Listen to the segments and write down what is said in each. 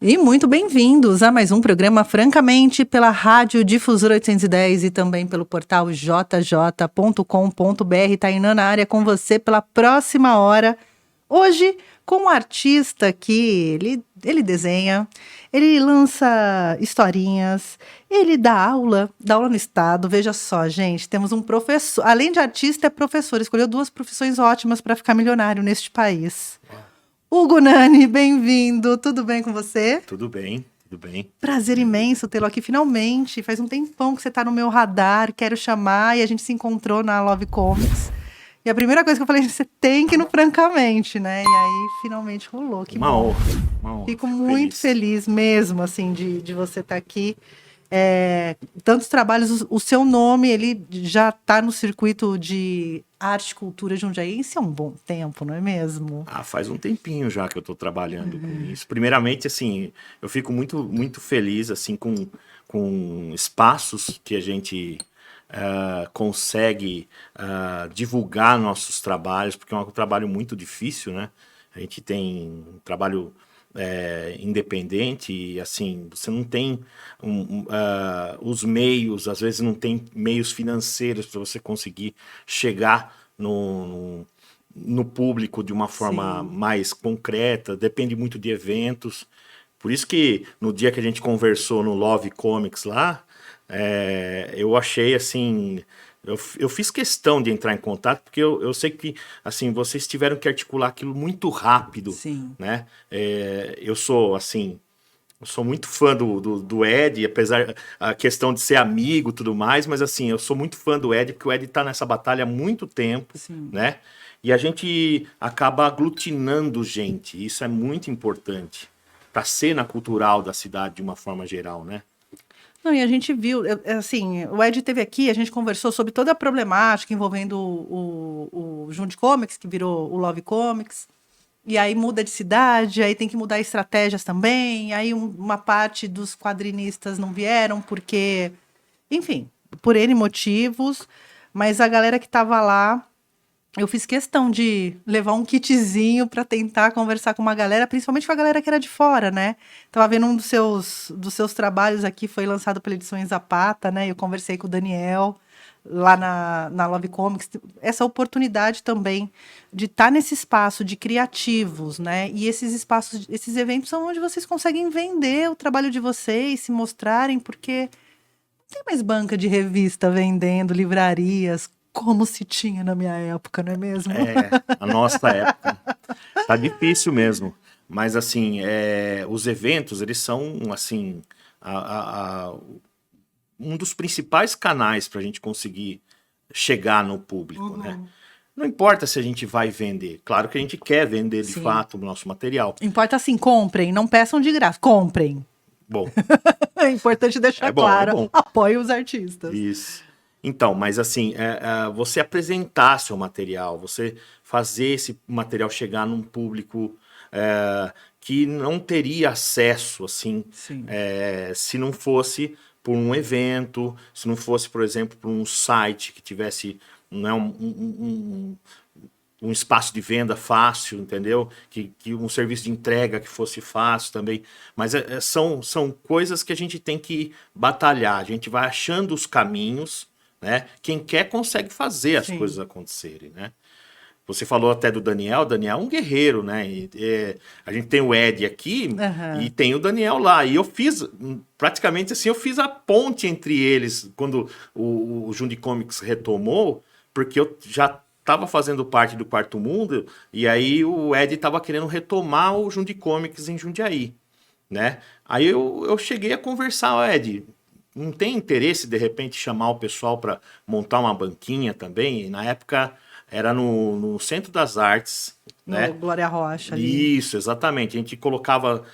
E muito bem-vindos a mais um programa Francamente pela Rádio Difusora 810 e também pelo portal jj.com.br. Tainã na área com você pela próxima hora. Hoje com um artista que ele desenha, ele lança historinhas, ele dá aula no estado. Veja só, gente, temos um professor, além de artista, é professor. Escolheu duas profissões ótimas para ficar milionário neste país. Hugo Nani, bem-vindo. Tudo bem com você? Tudo bem, tudo bem. Prazer imenso tê-lo aqui finalmente. Faz um tempão que você está no meu radar, quero chamar, e a gente se encontrou na Love Comics. E a primeira coisa que eu falei, você tem que ir no Francamente, né? E aí finalmente rolou. Que uma bom. Honra. Fico muito feliz mesmo, assim, de você estar aqui. Tantos trabalhos, o seu nome, ele já está no circuito de arte e cultura jundiaense há um bom tempo, não é mesmo? Faz um tempinho já que eu estou trabalhando com isso. Primeiramente, assim, eu fico muito, muito feliz, assim, com espaços que a gente consegue divulgar nossos trabalhos, porque é um trabalho muito difícil, né? A gente tem um trabalho independente e, assim, você não tem os meios, às vezes não tem meios financeiros para você conseguir chegar no público de uma forma mais concreta, depende muito de eventos. Por isso que no dia que a gente conversou no Love Comics lá, eu achei assim... Eu fiz questão de entrar em contato, porque eu sei que assim, vocês tiveram que articular aquilo muito rápido. Sim. Né? Eu sou muito fã do Ed, apesar a questão de ser amigo e tudo mais, mas assim, eu sou muito fã do Ed, porque o Ed está nessa batalha há muito tempo, né? E a gente acaba aglutinando gente, isso é muito importante para a cena cultural da cidade de uma forma geral, né? Não, e a gente viu, assim, o Ed esteve aqui, a gente conversou sobre toda a problemática envolvendo o Junte Comics, que virou o Love Comics, e aí muda de cidade, aí tem que mudar estratégias também, aí uma parte dos quadrinistas não vieram porque, enfim, por N motivos, mas a galera que estava lá, eu fiz questão de levar um kitzinho para tentar conversar com uma galera, principalmente com a galera que era de fora, né? Tava vendo um dos seus trabalhos aqui, foi lançado pela Edições Zapata, né? Eu conversei com o Daniel lá na Love Comics. Essa oportunidade também de estar nesse espaço de criativos, né? E esses espaços, esses eventos são onde vocês conseguem vender o trabalho de vocês, se mostrarem, porque não tem mais banca de revista vendendo, livrarias, como se tinha na minha época, não é mesmo? A nossa época. Tá difícil mesmo. Mas, assim, os eventos, eles são, assim, um dos principais canais para a gente conseguir chegar no público, né? Não importa se a gente vai vender. Claro que a gente quer vender, de fato, o nosso material. Importa, assim, comprem, não peçam de graça, comprem. Bom. É importante deixar claro. Apoie os artistas. Isso. Então, mas assim, você apresentar seu material, você fazer esse material chegar num público que não teria acesso, assim, se não fosse por um evento, se não fosse, por exemplo, por um site que tivesse um espaço de venda fácil, entendeu? Que um serviço de entrega que fosse fácil também. Mas são coisas que a gente tem que batalhar, a gente vai achando os caminhos, né? Quem quer consegue fazer as coisas acontecerem, né? Você falou até do Daniel. O Daniel é um guerreiro, né? A gente tem o Ed aqui e tem o Daniel lá. E eu fiz, praticamente assim, eu fiz a ponte entre eles quando o Junte Comics retomou, porque eu já estava fazendo parte do Quarto Mundo e aí o Ed estava querendo retomar o Junte Comics em Jundiaí, né? Aí eu cheguei a conversar, Ed, não tem interesse, de repente, chamar o pessoal para montar uma banquinha também? E na época era no Centro das Artes, né? Glória Rocha ali. Isso, exatamente. A gente colocava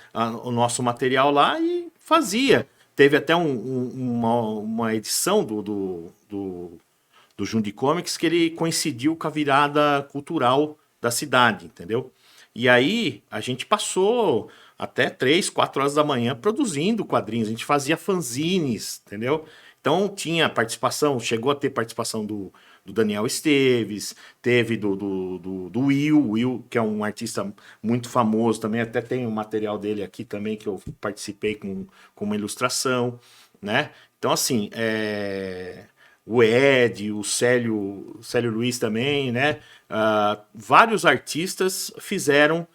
o nosso material lá e fazia. Teve até uma edição do Junte Comics que ele coincidiu com a virada cultural da cidade, entendeu? E aí a gente passou até 3, 4 horas da manhã produzindo quadrinhos. A gente fazia fanzines, entendeu? Então tinha participação, chegou a ter participação do Daniel Esteves, teve do Will, que é um artista muito famoso também, até tem um material dele aqui também que eu participei com uma ilustração, né? Então, assim, o Ed, o Célio Luiz também, né? Vários artistas fizeram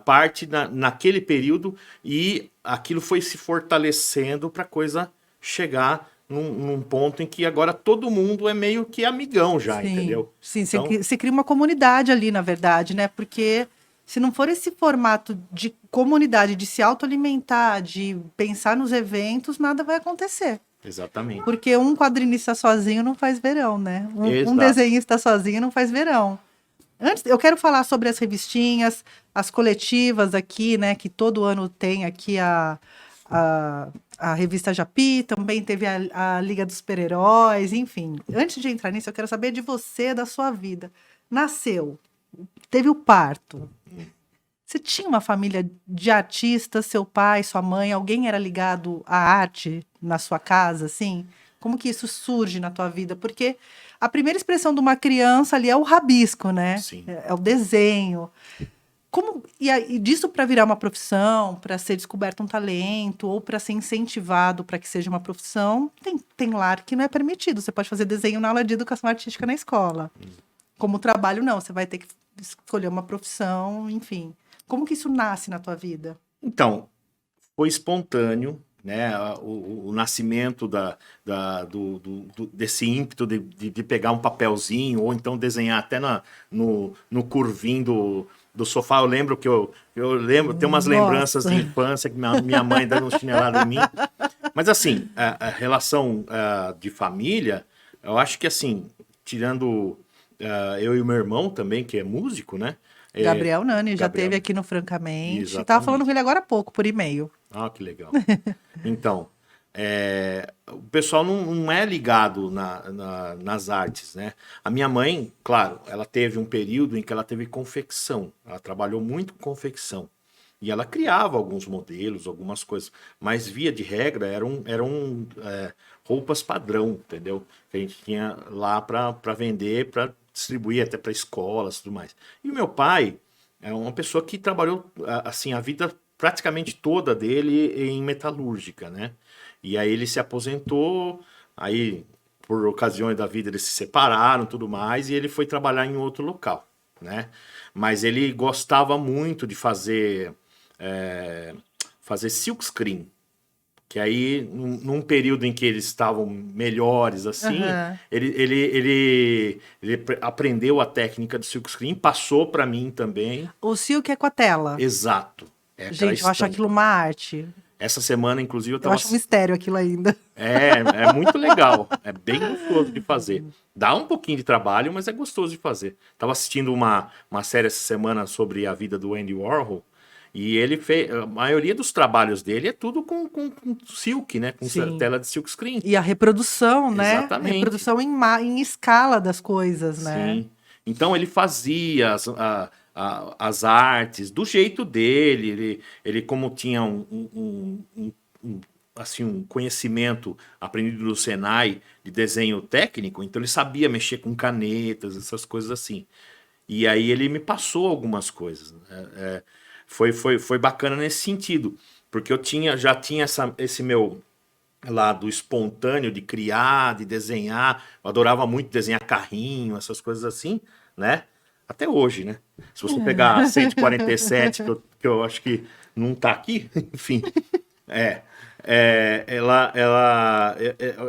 parte naquele período e aquilo foi se fortalecendo para a coisa chegar num ponto em que agora todo mundo é meio que amigão já, Sim, entendeu? sim, Então, você cria uma comunidade ali, na verdade, né? Porque se não for esse formato de comunidade, de se autoalimentar, de pensar nos eventos, nada vai acontecer. exatamente. Porque um quadrinista sozinho não faz verão, né? Um Exato. desenhista sozinho não faz verão. Antes, eu quero falar sobre as revistinhas, as coletivas aqui, né? Que todo ano tem aqui a revista Japi, também teve a Liga dos Super-Heróis, enfim. Antes de entrar nisso, eu quero saber de você, da sua vida. Nasceu, teve o parto. Você tinha uma família de artistas, seu pai, sua mãe, alguém era ligado à arte na sua casa, assim? Como que isso surge na tua vida? Porque a primeira expressão de uma criança ali é o rabisco, né? Sim. É o desenho. E disso para virar uma profissão, para ser descoberto um talento, ou para ser incentivado para que seja uma profissão, tem lar que não é permitido. Você pode fazer desenho na aula de educação artística na escola. Como trabalho, não. Você vai ter que escolher uma profissão, enfim. Como que isso nasce na tua vida? Então, foi espontâneo, né? O nascimento desse ímpeto de pegar um papelzinho ou então desenhar até no curvinho do sofá. Eu lembro tem umas lembranças de infância que minha mãe dando um chinelado em mim. Mas assim, a relação de família, eu acho que assim, tirando eu e o meu irmão também, que é músico, né? Gabriel Nani já Gabriel, esteve aqui no Francamente. Estava exatamente. falando com ele agora há pouco, por e-mail. Ah, que legal. Então, o pessoal não é ligado nas artes, né? A minha mãe, claro, ela teve um período em que ela teve confecção. Ela trabalhou muito com confecção. E ela criava alguns modelos, algumas coisas. Mas, via de regra, eram roupas padrão, entendeu? Que a gente tinha lá para vender, para distribuir até para escolas e tudo mais. E o meu pai é uma pessoa que trabalhou assim a vida praticamente toda dele em metalúrgica, né? E aí ele se aposentou, aí por ocasiões da vida eles se separaram, tudo mais, e ele foi trabalhar em outro local, né? Mas ele gostava muito de fazer silkscreen, que aí num período em que eles estavam melhores assim, Aham. ele aprendeu a técnica do silkscreen, passou para mim também. O Silk é com a tela. Exato. É aquela Gente, eu acho aquilo estampa. uma arte. Essa semana, inclusive, eu Eu tava. acho um mistério aquilo ainda. É muito legal. É bem gostoso de fazer. Dá um pouquinho de trabalho, mas é gostoso de fazer. Tava assistindo uma série essa semana sobre a vida do Andy Warhol. E ele fez. A maioria dos trabalhos dele é tudo com silk, né? Com Sim. tela de silk screen. E a reprodução, né? Exatamente. Reprodução em escala das coisas, né? Sim. Então ele fazia as artes do jeito dele. Ele como tinha assim, um conhecimento aprendido no Senai de desenho técnico, então ele sabia mexer com canetas, essas coisas assim. E aí ele me passou algumas coisas. Foi bacana nesse sentido, porque já tinha esse meu lado espontâneo de criar, de desenhar. Eu adorava muito desenhar carrinho, essas coisas assim, né? Até hoje, né? Se você pegar a 147, que eu acho que não tá aqui, enfim, ela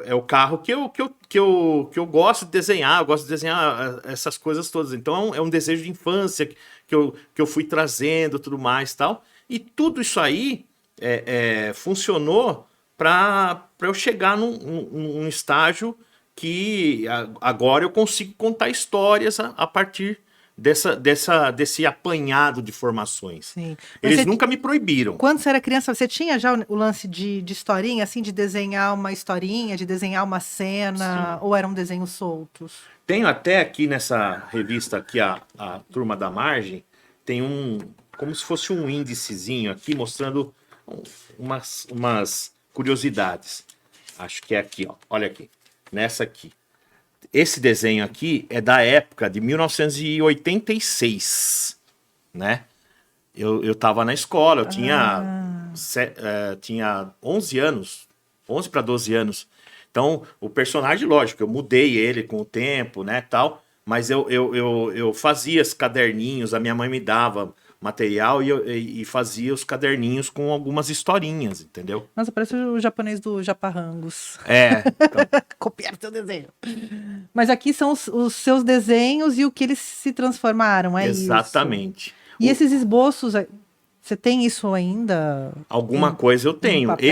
é o carro que eu gosto de desenhar, eu gosto de desenhar essas coisas todas. Então é um desejo de infância que eu fui trazendo, tudo mais tal. E tudo isso aí funcionou para eu chegar num estágio que agora eu consigo contar histórias a partir desse apanhado de formações. Sim. Eles nunca me proibiram. Quando você era criança, você tinha já o lance de historinha, assim, de desenhar uma historinha, de desenhar uma cena, Sim. ou eram desenhos soltos? Tenho até aqui nessa revista aqui, a Turma da Margem, tem como se fosse um índicezinho aqui mostrando umas curiosidades. Acho que é aqui, ó. Olha aqui. Nessa aqui. Esse desenho aqui é da época de 1986, né? Eu tava na escola, eu tinha 11 anos, 11 para 12 anos. Então, o personagem, lógico, eu mudei ele com o tempo, né, tal, mas eu fazia os caderninhos, a minha mãe me dava material e fazia os caderninhos com algumas historinhas, entendeu? Nossa, parece o japonês do Japarrangos. Então, Copiar seu desenho. Mas aqui são os seus desenhos e o que eles se transformaram, é isso. exatamente. E esses esboços, você tem isso ainda? Alguma coisa eu tenho. papel?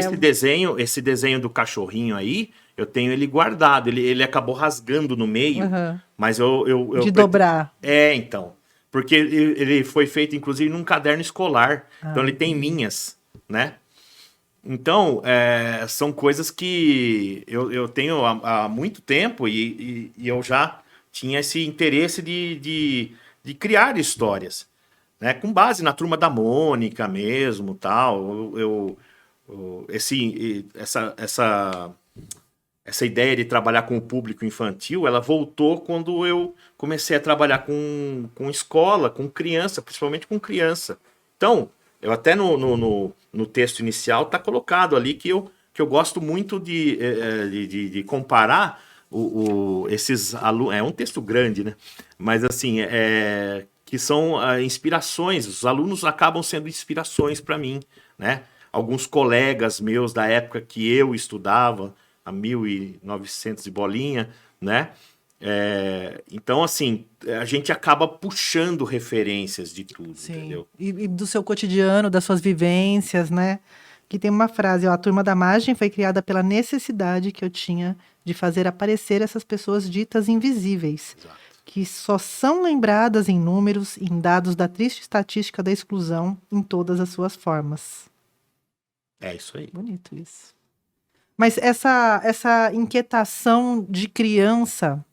Esse desenho do cachorrinho aí, eu tenho ele guardado. Ele acabou rasgando no meio, Aham. mas eu De dobrar. então. Porque ele foi feito, inclusive, num caderno escolar. Então ele tem linhas, né? Então, são coisas que eu tenho há muito tempo e eu já tinha esse interesse de criar histórias, né? Com base na Turma da Mônica mesmo, tal. Essa ideia de trabalhar com o público infantil, ela voltou quando eu comecei a trabalhar com escola, com criança, principalmente com criança. Então, eu até no texto inicial está colocado ali que eu gosto muito de comparar esses alunos. É um texto grande, né? Mas assim, que são inspirações. Os alunos acabam sendo inspirações para mim, né? Alguns colegas meus da época que eu estudava, a 1900 e bolinha, né? Então, assim, a gente acaba puxando referências de tudo, Sim. entendeu? E do seu cotidiano, das suas vivências, né? Que tem uma frase, ó, a Turma da Margem foi criada pela necessidade que eu tinha de fazer aparecer essas pessoas ditas invisíveis, Exato. que só são lembradas em números, em dados da triste estatística da exclusão, em todas as suas formas. É isso aí. Bonito isso. Mas essa inquietação de criança,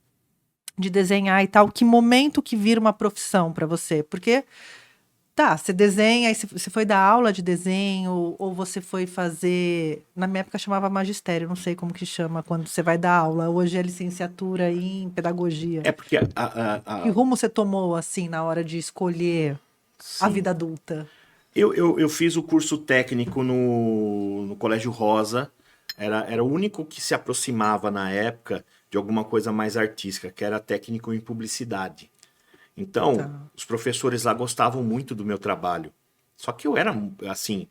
de desenhar e tal, que momento que vira uma profissão para você? Porque, tá, você desenha, aí você foi dar aula de desenho, ou você foi fazer... Na minha época chamava magistério, não sei como que chama quando você vai dar aula. Hoje é licenciatura em pedagogia. É porque Que rumo você tomou, assim, na hora de escolher a sim. vida adulta? Eu fiz o curso técnico no Colégio Rosa. Era o único que se aproximava na época de alguma coisa mais artística, que era técnico em publicidade. Então, Tá. os professores lá gostavam muito do meu trabalho. Só que eu era, assim,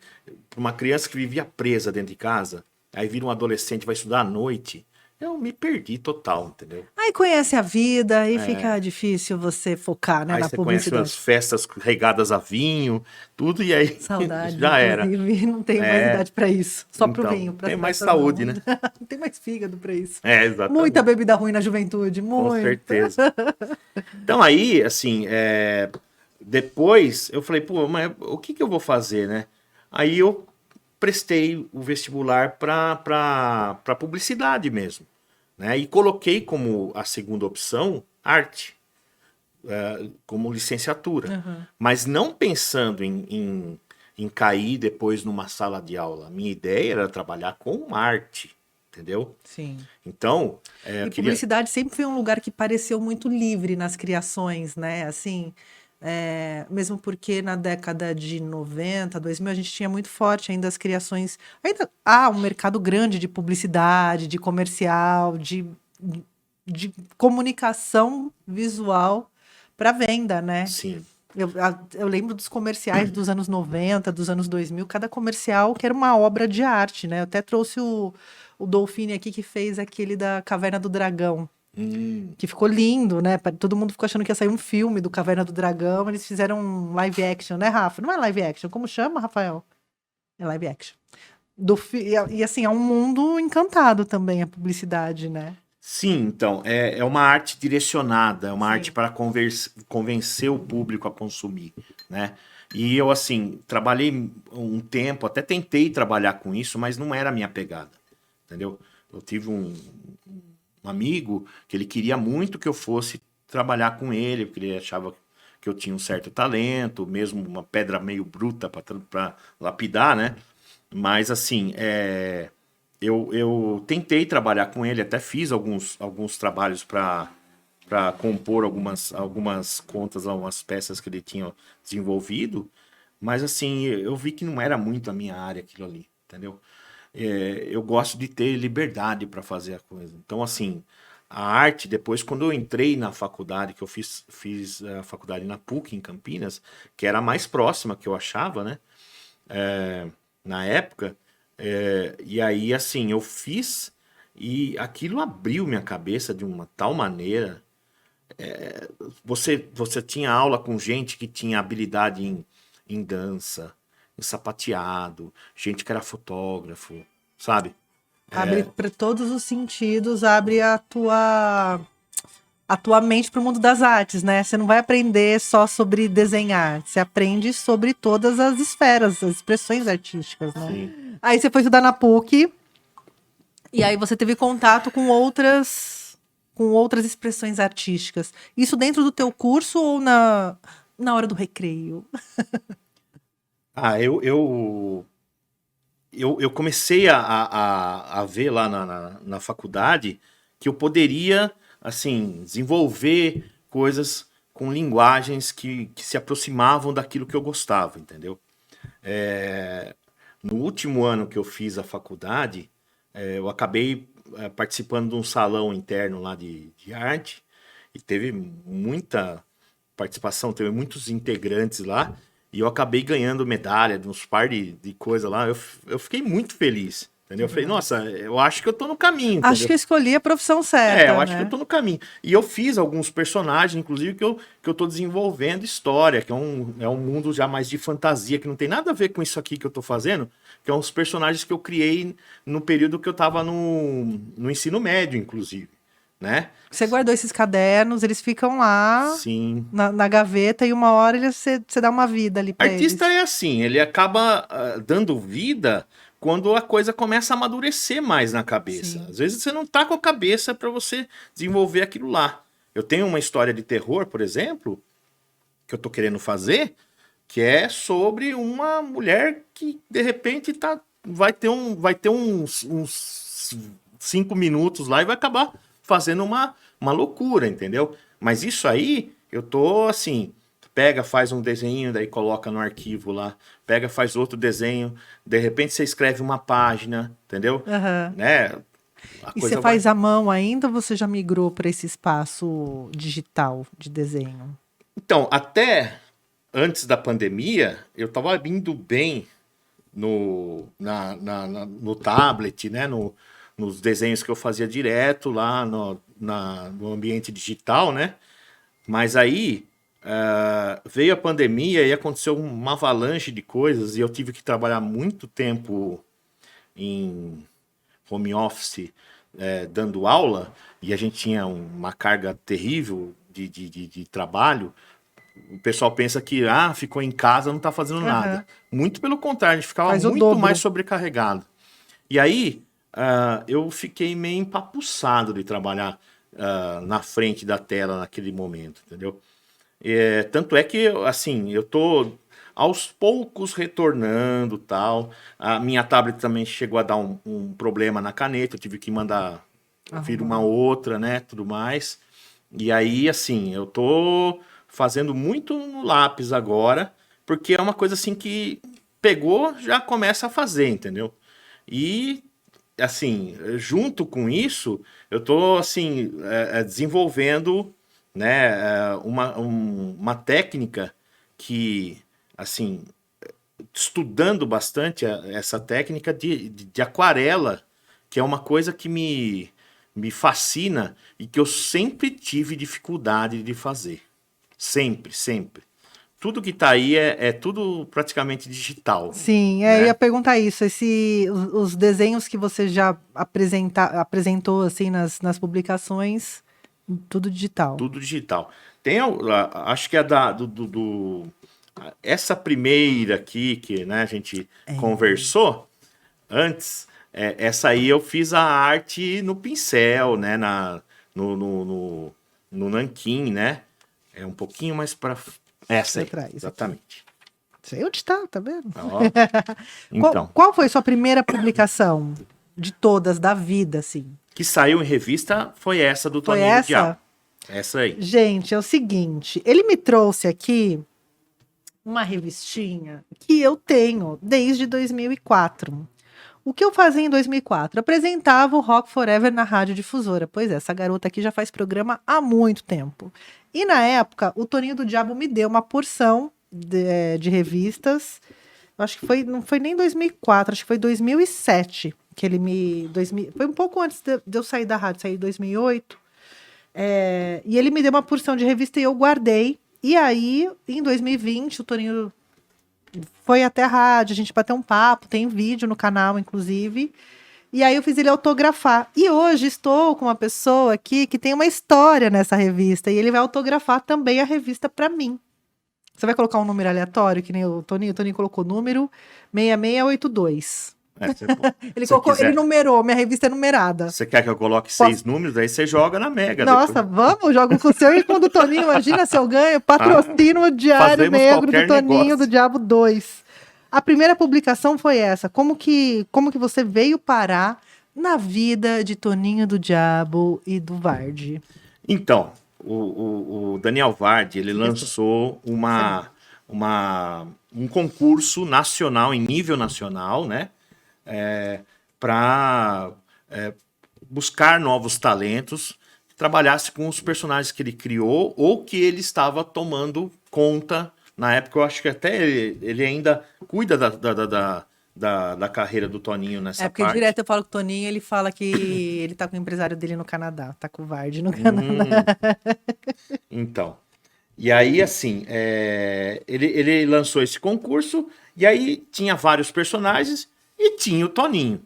uma criança que vivia presa dentro de casa, aí vira um adolescente, vai estudar à noite, eu me perdi total, entendeu? Aí conhece a vida, aí fica difícil você focar, né, Aí na você conhece as publicidade. festas regadas a vinho, tudo, e aí Saudade, já era. inclusive, não tenho mais idade para isso. Só pro Então, vinho, para tem mais festas saúde, não. né? Não tem mais fígado para isso. Exatamente. Muita bebida ruim na juventude, Com muita. certeza. Então aí, assim, depois eu falei, pô, mas o que eu vou fazer, né? Aí eu prestei o vestibular para publicidade mesmo, né? E coloquei como a segunda opção arte, como licenciatura. Uhum. Mas não pensando em cair depois numa sala de aula. A minha ideia era trabalhar com arte, entendeu? Sim. Então, E eu queria... publicidade sempre foi um lugar que pareceu muito livre nas criações, né? Assim, mesmo porque na década de 90, 2000, a gente tinha muito forte ainda as criações. Ainda há um mercado grande de publicidade, de comercial, de comunicação visual para venda, né? Sim. Eu lembro dos comerciais dos anos 90, dos anos 2000, cada comercial que era uma obra de arte, né? Eu até trouxe o Dolphine aqui que fez aquele da Caverna do Dragão, que ficou lindo, né? Todo mundo ficou achando que ia sair um filme do Caverna do Dragão, eles fizeram um live action, né, Rafa? Não é live action, como chama, Rafael? É live action. E assim, é um mundo encantado também a publicidade, né? Sim, então, é uma arte direcionada, é uma Sim. arte para convencer o público a consumir, né? E eu, assim, trabalhei um tempo, até tentei trabalhar com isso, mas não era a minha pegada, entendeu? Eu tive um amigo que ele queria muito que eu fosse trabalhar com ele, porque ele achava que eu tinha um certo talento, mesmo uma pedra meio bruta para lapidar, né? Mas, assim, eu tentei trabalhar com ele, até fiz alguns trabalhos para compor algumas contas, algumas peças que ele tinha desenvolvido, mas assim, eu vi que não era muito a minha área aquilo ali, entendeu? Eu gosto de ter liberdade para fazer a coisa. Então, assim, a arte, depois, quando eu entrei na faculdade, que eu fiz a faculdade na PUC, em Campinas, que era a mais próxima que eu achava, né? Na época, e aí, assim, eu fiz e aquilo abriu minha cabeça de uma tal maneira. Você tinha aula com gente que tinha habilidade em dança, em sapateado, gente que era fotógrafo, sabe? Abre para todos os sentidos, abre a tua mente para o mundo das artes, né? Você não vai aprender só sobre desenhar, você aprende sobre todas as esferas, as expressões artísticas, né? Sim. Aí você foi estudar na PUC e aí você teve contato com outras expressões artísticas. Isso dentro do teu curso ou na hora do recreio? Ah, eu comecei a ver lá na faculdade que eu poderia, assim, desenvolver coisas com linguagens que se aproximavam daquilo que eu gostava, entendeu? No último ano que eu fiz a faculdade, eu acabei participando de um salão interno lá de arte e teve muita participação, teve muitos integrantes lá e eu acabei ganhando medalha de uns par de coisa lá. Eu fiquei muito feliz, entendeu? Eu falei, nossa, eu acho que eu tô no caminho, Acho que entendeu? eu escolhi a profissão Eu certa, acho que eu né? tô no caminho. E eu fiz alguns personagens, inclusive, que eu tô desenvolvendo história, que é um mundo já mais de fantasia, que não tem nada a ver com isso aqui que eu tô fazendo, que é uns personagens que eu criei no período que eu tava no ensino médio, inclusive, né? Você guardou esses cadernos, eles ficam lá Sim. na gaveta e uma hora você dá uma vida ali para Artista eles. é assim, ele acaba dando vida quando a coisa começa a amadurecer mais na cabeça. Sim. Às vezes você não tá com a cabeça para você desenvolver aquilo lá. Eu tenho uma história de terror, por exemplo, que eu tô querendo fazer, que é sobre uma mulher que de repente vai ter uns 5 minutos lá e vai acabar fazendo uma loucura, entendeu? Mas isso aí, eu tô assim, pega, faz um desenho, daí coloca no arquivo lá, pega, faz outro desenho, de repente você escreve uma página, entendeu? Aham. Né? A E você coisa vai. faz à mão ainda ou você já migrou para esse espaço digital de desenho? Então, até antes da pandemia, eu tava indo bem no tablet, né? Nos desenhos que eu fazia direto lá no ambiente digital, né? Mas aí veio a pandemia e aconteceu uma avalanche de coisas e eu tive que trabalhar muito tempo em home office dando aula e a gente tinha uma carga terrível de trabalho. O pessoal pensa que ficou em casa, não está fazendo nada. Aham. Muito pelo contrário, a gente ficava Faz o muito mais dobro. sobrecarregado. E aí, eu fiquei meio empapuçado de trabalhar na frente da tela naquele momento, entendeu? Tanto é que, assim, eu tô aos poucos retornando tal. A minha tablet também chegou a dar um problema na caneta, eu tive que mandar vir uma Arrumar. outra, né, tudo mais. E aí, assim, eu tô fazendo muito no lápis agora, porque é uma coisa assim que pegou, já começa a fazer, entendeu? E assim, junto com isso, eu tô assim desenvolvendo, né, uma técnica que, assim, estudando bastante essa técnica de aquarela, que é uma coisa que me fascina e que eu sempre tive dificuldade de fazer. Sempre, sempre. Tudo que tá aí é tudo praticamente digital, Sim, eu ia né? perguntar isso. Os desenhos que você já apresentou assim nas publicações, tudo digital. Tudo digital. Acho que é essa primeira aqui que, né, a gente conversou antes, essa aí eu fiz a arte no pincel, né, no nanquim, né? É um pouquinho mais para essa Pra aí, trás aqui. exatamente. Sei onde tá vendo? Ó, Qual, então, qual foi sua primeira publicação? de todas, da vida, assim. Que saiu em revista foi essa do Foi Toninho do essa? Diabo. Essa aí. Gente, é o seguinte, ele me trouxe aqui uma revistinha que eu tenho desde 2004. O que eu fazia em 2004? Apresentava o Rock Forever na Rádio Difusora. Pois é, essa garota aqui já faz programa há muito tempo. E na época, o Toninho do Diabo me deu uma porção de revistas. Eu acho que foi, não foi nem 2004, acho que foi 2007 que ele me... foi um pouco antes de eu sair da rádio, saí em 2008. E ele me deu uma porção de revista e eu guardei. E aí, em 2020, o Toninho foi até a rádio, a gente bateu um papo, tem vídeo no canal, inclusive. E aí eu fiz ele autografar. E hoje estou com uma pessoa aqui que tem uma história nessa revista. E ele vai autografar também a revista para mim. Você vai colocar um número aleatório, que nem o Toninho. O Toninho colocou o número 6682. Ele numerou, minha revista é numerada. Você quer que eu coloque 6 números? Aí você joga na Mega. Nossa, depois. vamos, jogo com o seu e com o do Toninho. Imagina se eu ganho. Patrocínio Diário Negro do Toninho negócio. do Diabo 2. A primeira publicação foi essa. Como que você veio parar na vida de Toninho do Diabo e do Vardi? Então, o Daniel Vardi, ele lançou um concurso nacional, em nível nacional, né? Para buscar novos talentos, que trabalhasse com os personagens que ele criou ou que ele estava tomando conta. Na época, eu acho que até ele ainda cuida da carreira do Toninho nessa parte. Porque direto eu falo com o Toninho, ele fala que ele tá com o empresário dele no Canadá, tá com o Vardi no Canadá. Então, e aí assim, ele lançou esse concurso e aí tinha vários personagens e tinha o Toninho.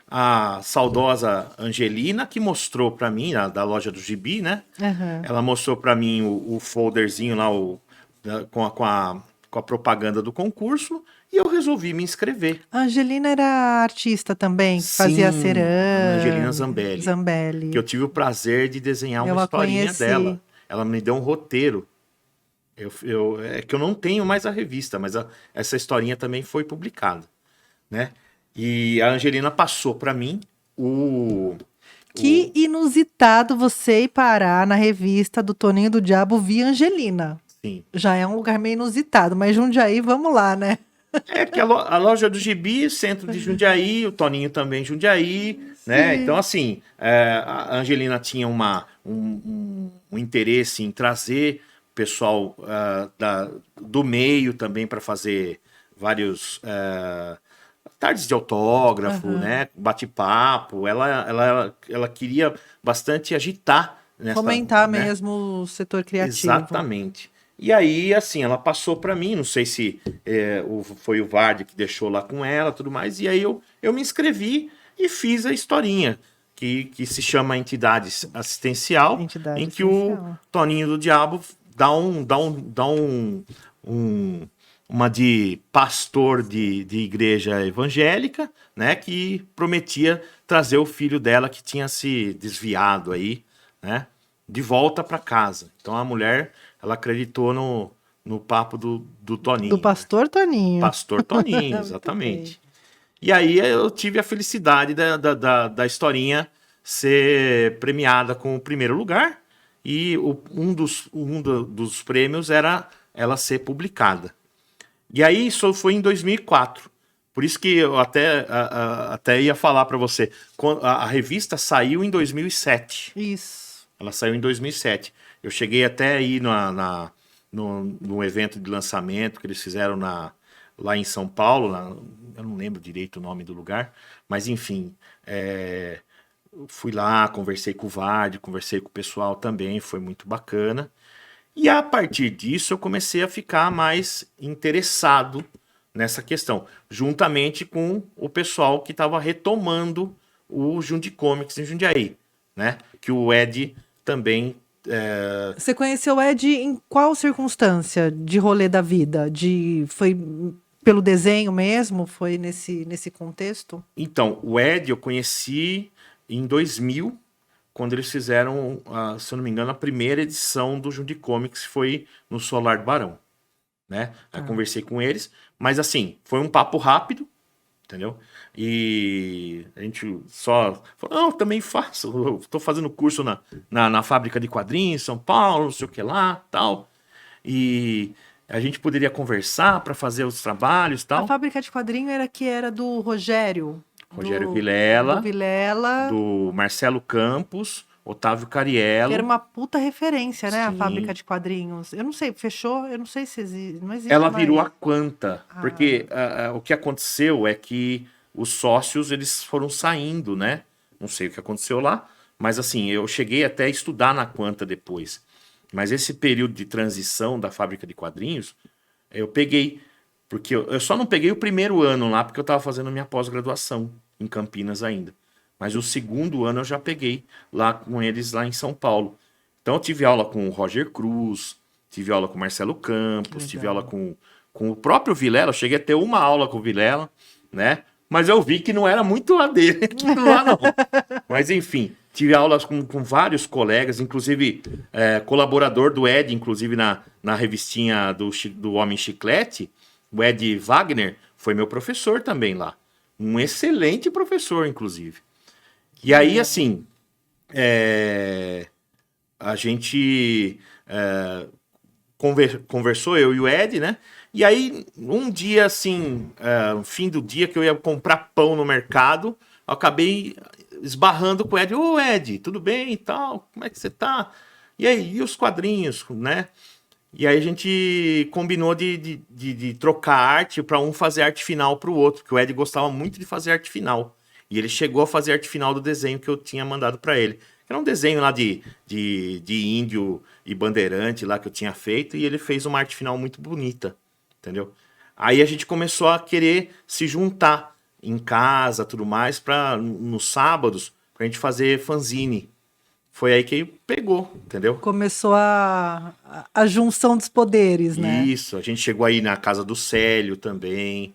A saudosa Angelina, que mostrou para mim, da loja do Gibi, né? Uhum. Ela mostrou para mim o folderzinho lá, com a propaganda do concurso, e eu resolvi me inscrever. A Angelina era artista também, que fazia cerâmica. Angelina Zambelli. Que eu tive o prazer de desenhar uma historinha dela. Ela me deu um roteiro. É que eu não tenho mais a revista, mas essa historinha também foi publicada, né? E a Angelina passou para mim Que inusitado você ir parar na revista do Toninho do Diabo via Angelina. Sim. Já é um lugar meio inusitado, mas Jundiaí, vamos lá, né? É que a loja do Gibi, centro de Jundiaí, o Toninho também Jundiaí, né? Então, assim, a Angelina tinha um interesse em trazer o pessoal do meio também para fazer vários tardes de autógrafo, né? Bate-papo. Ela queria bastante agitar fomentar, né, mesmo o setor criativo. Exatamente. E aí, assim, ela passou para mim, não sei se foi o Vardi que deixou lá com ela, tudo mais, e aí eu me inscrevi e fiz a historinha, que se chama Entidade Assistencial, em que o Toninho do Diabo dá uma de pastor de igreja evangélica, né, que prometia trazer o filho dela que tinha se desviado aí, né, de volta para casa. Então a mulher, ela acreditou no papo do Toninho. Do pastor Toninho. Pastor Toninho, exatamente. E aí eu tive a felicidade da historinha ser premiada com o primeiro lugar, e um dos prêmios era ela ser publicada. E aí isso foi em 2004. Por isso que eu até ia falar para você. A revista saiu em 2007. Isso. Ela saiu em 2007. Eu cheguei até aí no evento de lançamento que eles fizeram lá em São Paulo. Eu não lembro direito o nome do lugar. Mas, enfim, fui lá, conversei com o Vardi, conversei com o pessoal também. Foi muito bacana. E a partir disso eu comecei a ficar mais interessado nessa questão, juntamente com o pessoal que estava retomando o Jundi Comics em Jundiaí, né? Que o Ed também... Você conheceu o Ed em qual circunstância de rolê da vida? Foi pelo desenho mesmo? Foi nesse contexto? Então, o Ed eu conheci em 2000, quando eles fizeram, se eu não me engano, a primeira edição do Jundi Comics, foi no Solar do Barão, né? Aí conversei com eles, mas assim, foi um papo rápido, entendeu? E a gente só falou, não, eu também faço, eu tô fazendo curso na fábrica de quadrinhos em São Paulo, não sei o que lá, tal. E a gente poderia conversar para fazer os trabalhos, A tal. fábrica de quadrinho era que era do Rogério. Rogério Do Vilela, Vilela. do Marcelo Campos, Otávio Que era Cariello. uma puta referência, né? A Sim. fábrica de quadrinhos. Eu não sei, fechou? Eu não sei se existe. Não existe Ela mais. virou a Quanta, porque o que aconteceu é que os sócios eles foram saindo, né? Não sei o que aconteceu lá, mas assim, eu cheguei até a estudar na Quanta depois. Mas esse período de transição da fábrica de quadrinhos, eu peguei, porque eu só não peguei o primeiro ano lá, porque eu estava fazendo minha pós-graduação em Campinas ainda. Mas o segundo ano eu já peguei lá com eles lá em São Paulo. Então eu tive aula com o Roger Cruz, tive aula com o Marcelo Campos, tive aula com o próprio Vilela. Eu cheguei a ter uma aula com o Vilela, né? Mas eu vi que não era muito lá dele, aquilo lá não. Mas enfim, tive aulas com vários colegas, inclusive colaborador do Ed, inclusive na revistinha do Homem Chiclete, o Ed Wagner foi meu professor também lá. Um excelente professor, inclusive. E aí, assim, a gente conversou, eu e o Ed, né? E aí, um dia, assim, no fim do dia, que eu ia comprar pão no mercado, eu acabei esbarrando com o Ed. Ô, Ed, tudo bem e tal? Como é que você tá? E aí, e os quadrinhos, né? E aí a gente combinou de trocar arte para um fazer arte final para o outro, que o Ed gostava muito de fazer arte final. E ele chegou a fazer arte final do desenho que eu tinha mandado para ele. Era um desenho lá de índio e bandeirante lá que eu tinha feito, e ele fez uma arte final muito bonita, entendeu? Aí a gente começou a querer se juntar em casa, tudo mais, para nos sábados, pra gente fazer fanzine. Foi aí que pegou, entendeu? Começou a junção dos poderes, né? Isso, a gente chegou aí na casa do Célio também.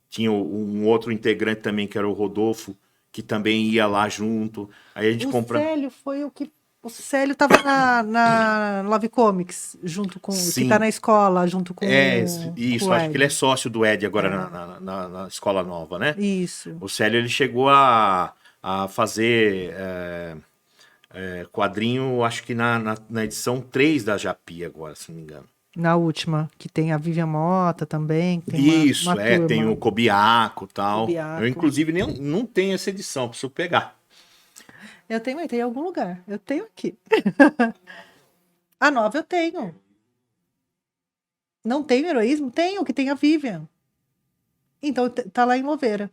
Tinha um outro integrante também, que era o Rodolfo, que também ia lá junto. Aí a gente Célio foi o que... O Célio tava na Love Comics, junto com... Sim. Que tá na escola, junto com isso, com o acho Ed. que ele é sócio do Ed agora na escola nova, né? Isso. O Célio, ele chegou a fazer quadrinho, acho que na edição 3 da Japi agora, se não me engano. Na última, que tem a Vivian Mota também. Que tem Isso, uma turma. tem o Cobiaco e tal. Cobiaco. Eu, inclusive, não tenho essa edição, preciso pegar. Eu tenho em algum lugar. Eu tenho aqui. A nova eu tenho. Não tenho heroísmo? Tenho, que tem a Vivian. Então tá lá em Louveira.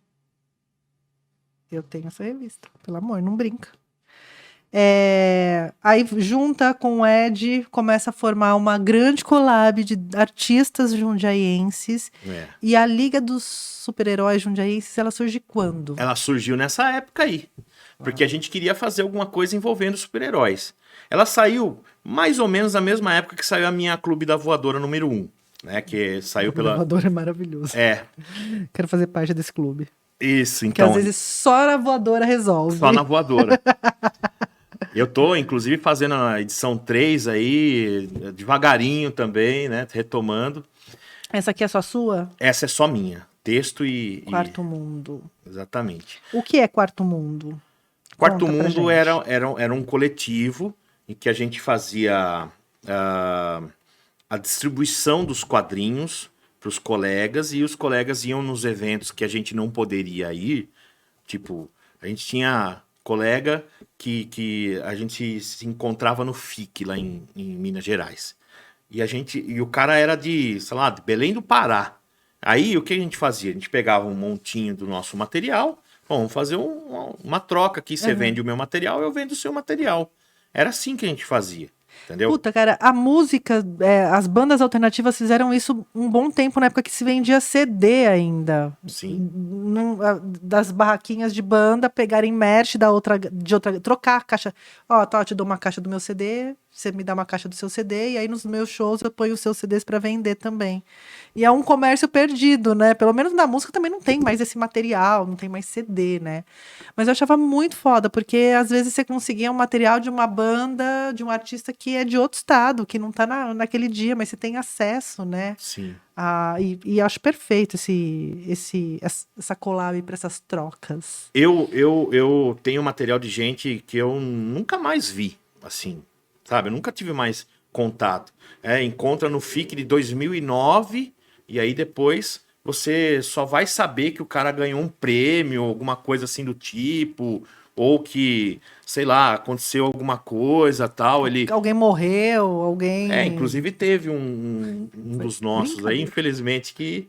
Eu tenho essa revista. Pelo amor, não brinca. Aí junta com o Ed, começa a formar uma grande collab de artistas jundiaenses. E a Liga dos Super-Heróis Jundiaenses, ela surge quando? Ela surgiu nessa época aí. Porque a gente queria fazer alguma coisa envolvendo super-heróis. Ela saiu mais ou menos na mesma época que saiu a minha Clube da Voadora número 1. Né, que saiu pela... O voador é maravilhoso. Quero fazer parte desse clube. Isso, então... Porque às vezes só na voadora resolve. Só na voadora. Eu tô, inclusive, fazendo a edição 3 aí, devagarinho também, né? Retomando. Essa aqui é só sua? Essa é só minha. Texto e... Quarto Mundo. Exatamente. O que é Quarto Mundo? Quarto Mundo era um coletivo em que a gente fazia a distribuição dos quadrinhos para os colegas, e os colegas iam nos eventos que a gente não poderia ir. Tipo, a gente tinha colega que a gente se encontrava no FIC, lá em Minas Gerais. E o cara era de, sei lá, de Belém do Pará. Aí, o que a gente fazia? A gente pegava um montinho do nosso material, vamos fazer uma troca aqui, você vende o meu material, eu vendo o seu material. Era assim que a gente fazia. Entendeu? Puta, cara, a música, as bandas alternativas fizeram isso um bom tempo, na época que se vendia CD ainda. Sim. Das barraquinhas de banda, pegarem merch de outra, trocar a caixa. Ó, eu te dou uma caixa do meu CD, você me dá uma caixa do seu CD, e aí nos meus shows eu ponho os seus CDs para vender também. E é um comércio perdido, né? Pelo menos na música também não tem mais esse material, não tem mais CD, né? Mas eu achava muito foda, porque às vezes você conseguia um material de uma banda, de um artista que é de outro estado, que não tá naquele dia, mas você tem acesso, né? Sim. E acho perfeito essa collab para essas trocas. Eu tenho material de gente que eu nunca mais vi, assim, sabe? Eu nunca tive mais contato. Encontra no FIC de 2009 e aí depois você só vai saber que o cara ganhou um prêmio, alguma coisa assim do tipo, ou que, sei lá, aconteceu alguma coisa, tal, ele... Alguém morreu, alguém... inclusive teve um Foi dos nossos aí, brincadeira. infelizmente, que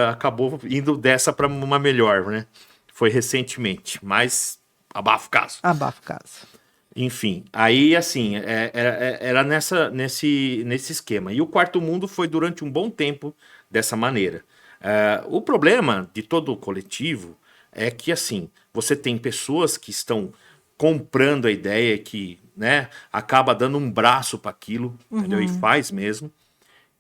acabou indo dessa para uma melhor, né? Foi recentemente, mas abafa o caso. Abafa o caso. Enfim, aí assim, era nesse esquema. E o Quarto Mundo foi durante um bom tempo dessa maneira. O problema de todo o coletivo é que assim, você tem pessoas que estão comprando a ideia que, né, acaba dando um braço para aquilo, entendeu? E faz mesmo.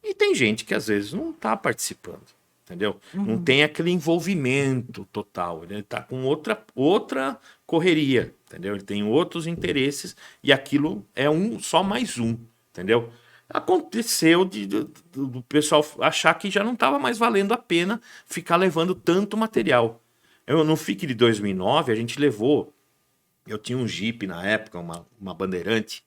E tem gente que às vezes não está participando, entendeu? Não tem aquele envolvimento total. Ele está com outra correria, entendeu? Ele tem outros interesses e aquilo é só mais um, entendeu? Aconteceu do pessoal achar que já não estava mais valendo a pena ficar levando tanto material. No FIC de 2009, a gente levou. Eu tinha um Jeep na época, uma Bandeirante,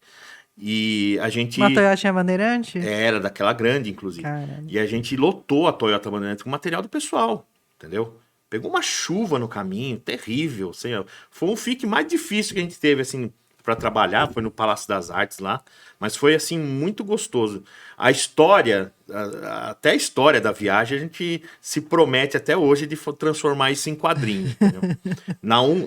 e a gente. Uma Toyota Bandeirante? Era daquela grande, inclusive. Caramba. E a gente lotou a Toyota Bandeirante com material do pessoal, entendeu? Pegou uma chuva no caminho, terrível. Assim, foi um FIC mais difícil que a gente teve, assim, para trabalhar. Foi no Palácio das Artes lá. Mas foi, assim, muito gostoso. A história, até a história da viagem, a gente se promete até hoje de transformar isso em quadrinho, entendeu?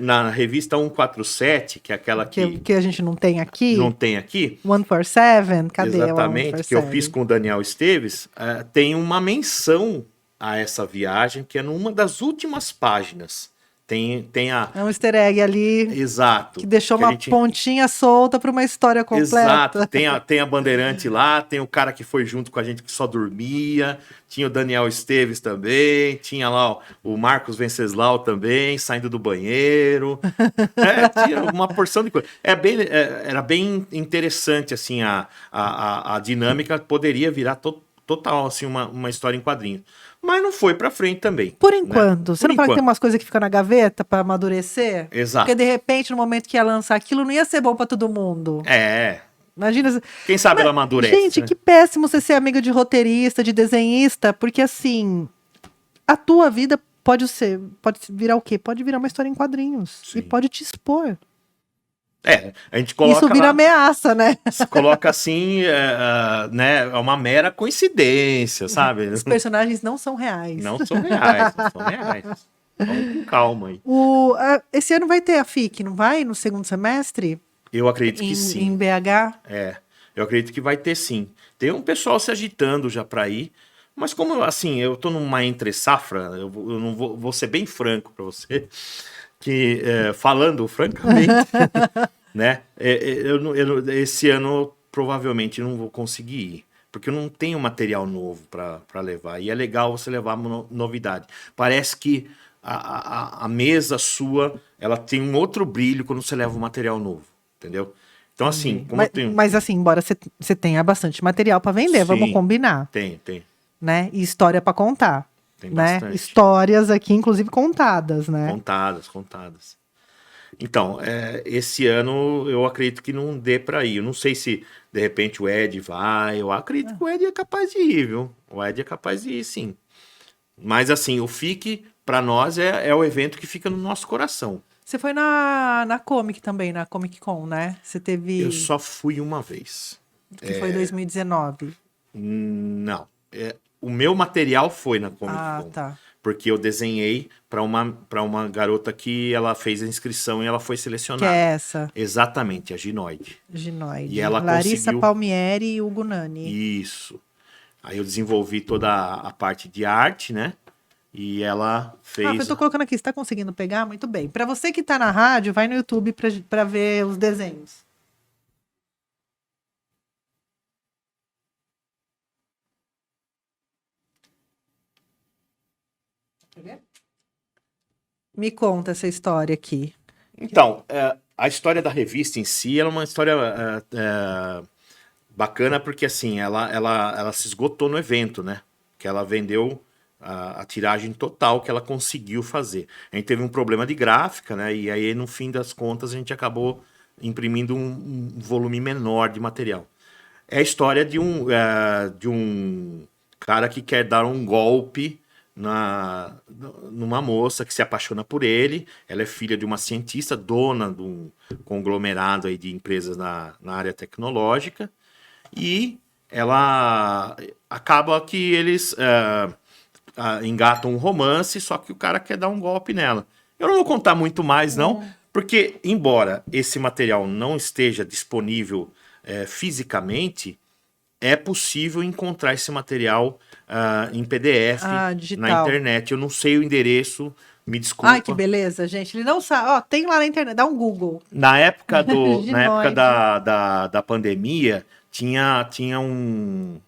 Na revista 147, que é aquela que a gente não tem aqui. não tem aqui. 147, cadê a Exatamente, 147? que eu fiz com o Daniel Esteves, tem uma menção a essa viagem, que é numa das últimas páginas. Tem a... É um easter egg ali. Exato. Que deixou que a uma gente... pontinha solta para uma história completa. Exato. Tem a Bandeirante lá, tem o cara que foi junto com a gente que só dormia, tinha o Daniel Esteves também, tinha lá o Marcos Venceslau também, saindo do banheiro. Tinha uma porção de coisa. Era bem interessante, assim, a dinâmica poderia virar total, assim, uma história em quadrinhos. Mas não foi pra frente também. Por enquanto. Né? Você não fala que tem umas coisas que ficam na gaveta pra amadurecer? Exato. Porque de repente, no momento que ia lançar aquilo, não ia ser bom pra todo mundo. Imagina. Quem sabe ela amadurece. Gente, né? Que péssimo você ser amiga de roteirista, de desenhista, porque assim, a tua vida pode virar o quê? Pode virar uma história em quadrinhos. Sim. E pode te expor. A gente coloca. Isso vira ameaça, né? Se coloca assim, né? É uma mera coincidência, sabe? Os personagens não são reais. Não são reais, não são reais. Vamos com calma aí. Esse ano vai ter a FIC, não vai? No segundo semestre? Eu acredito que sim. Em BH? Eu acredito que vai ter sim. Tem um pessoal se agitando já para ir, mas como assim, eu tô numa entre-safra, eu não vou ser bem franco para você, que falando francamente, né? Esse ano provavelmente não vou conseguir ir, porque eu não tenho material novo para levar. E é legal você levar novidade. Parece que a mesa sua, ela tem um outro brilho quando você leva um material novo, entendeu? Então, assim, como eu tenho... Mas assim, embora você tenha bastante material para vender, Sim, vamos combinar. Tem. Né? E história para contar. Tem né? bastante. Histórias aqui, inclusive contadas, né? Contadas. Então, esse ano eu acredito que não dê para ir. Eu não sei se, de repente, o Ed vai. Eu acredito que o Ed é capaz de ir, viu? O Ed é capaz de ir, sim. Mas, assim, o FIC, para nós, é o evento que fica no nosso coração. Você foi na Comic também, na Comic Con, né? Você teve... Eu só fui uma vez. Que foi em 2019. Não. O meu material foi na Comic Con. Tá. Porque eu desenhei para uma garota que ela fez a inscrição e ela foi selecionada. Que é essa? Exatamente, a Ginoide. Ginoide. E ela Larissa conseguiu... Palmieri e Hugo Nani. Isso. Aí eu desenvolvi toda a parte de arte, né? E ela fez... eu tô colocando aqui, você tá conseguindo pegar? Muito bem. Para você que tá na rádio, vai no YouTube para ver os desenhos. Me conta essa história aqui. Então, a história da revista em si ela é uma história Bacana porque, assim, ela se esgotou no evento, né? Que ela vendeu a tiragem total que ela conseguiu fazer. A gente teve um problema de gráfica, né? E aí, no fim das contas, a gente acabou imprimindo um volume menor de material. É a história de um cara que quer dar um golpe numa moça que se apaixona por ele. Ela é filha de uma cientista, dona de um conglomerado aí de empresas na área tecnológica. E ela acaba que eles engatam um romance, só que o cara quer dar um golpe nela. Eu não vou contar muito mais, não, porque, embora esse material não esteja disponível fisicamente, é possível encontrar esse material em PDF na digital. internet. Eu não sei o endereço, me desculpa. Ai, que beleza, gente. Ele não sabe. Ó, tem lá na internet, dá um Google. Na época Ginoide. da pandemia, tinha um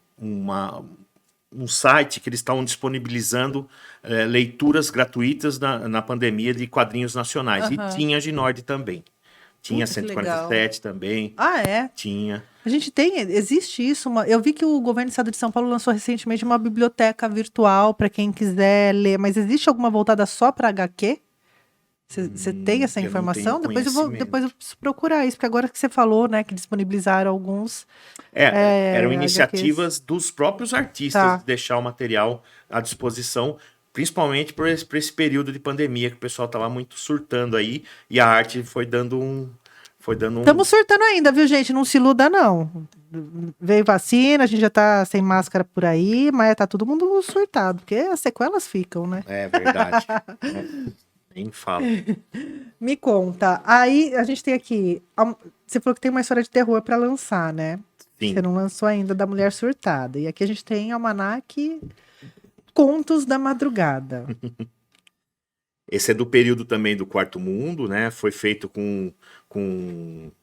site que eles estavam disponibilizando leituras gratuitas na pandemia de quadrinhos nacionais. E tinha Ginoide também. Tinha Que 147 também. Ah, é? Tinha. A gente existe isso. Eu vi que o governo do estado de São Paulo lançou recentemente uma biblioteca virtual para quem quiser ler, mas existe alguma voltada só para HQ? Você tem essa informação? Depois eu preciso procurar isso, porque agora que você falou, né, que disponibilizaram alguns. Eram iniciativas HQs. dos próprios artistas de deixar o material à disposição, principalmente por esse período de pandemia que o pessoal estava muito surtando aí, e a arte foi dando um. Estamos surtando ainda, viu, gente? Não se iluda, não. Veio vacina, a gente já tá sem máscara por aí, mas tá todo mundo surtado, porque as sequelas ficam, né? É verdade. Nem fala. Me conta. Aí a gente tem aqui. Você falou que tem uma história de terror para lançar, né? Sim. Você não lançou ainda da Mulher Surtada. E aqui a gente tem Almanaque Contos da Madrugada. Esse é do período também do Quarto Mundo, né? Foi feito com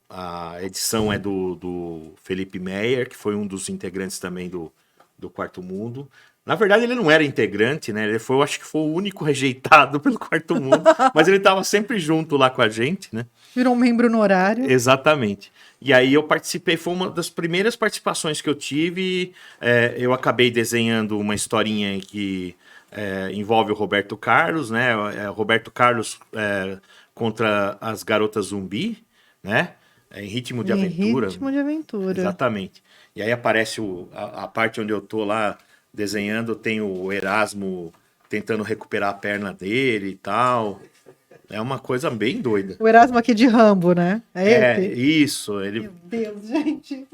a edição do Felipe Meyer, que foi um dos integrantes também do Quarto Mundo. Na verdade, ele não era integrante, né? Eu acho que foi o único rejeitado pelo Quarto Mundo, mas ele estava sempre junto lá com a gente, né? Virou um membro no horário. Exatamente. E aí eu participei, foi uma das primeiras participações que eu tive. Eu acabei desenhando uma historinha que envolve o Roberto Carlos, né? Roberto Carlos contra as garotas zumbi, né? Em ritmo de aventura. Ritmo de aventura. Exatamente. E aí aparece a parte onde eu tô lá desenhando, tem o Erasmo tentando recuperar a perna dele e tal. É uma coisa bem doida. O Erasmo aqui de Rambo, né? Isso. Ele... Meu Deus, gente.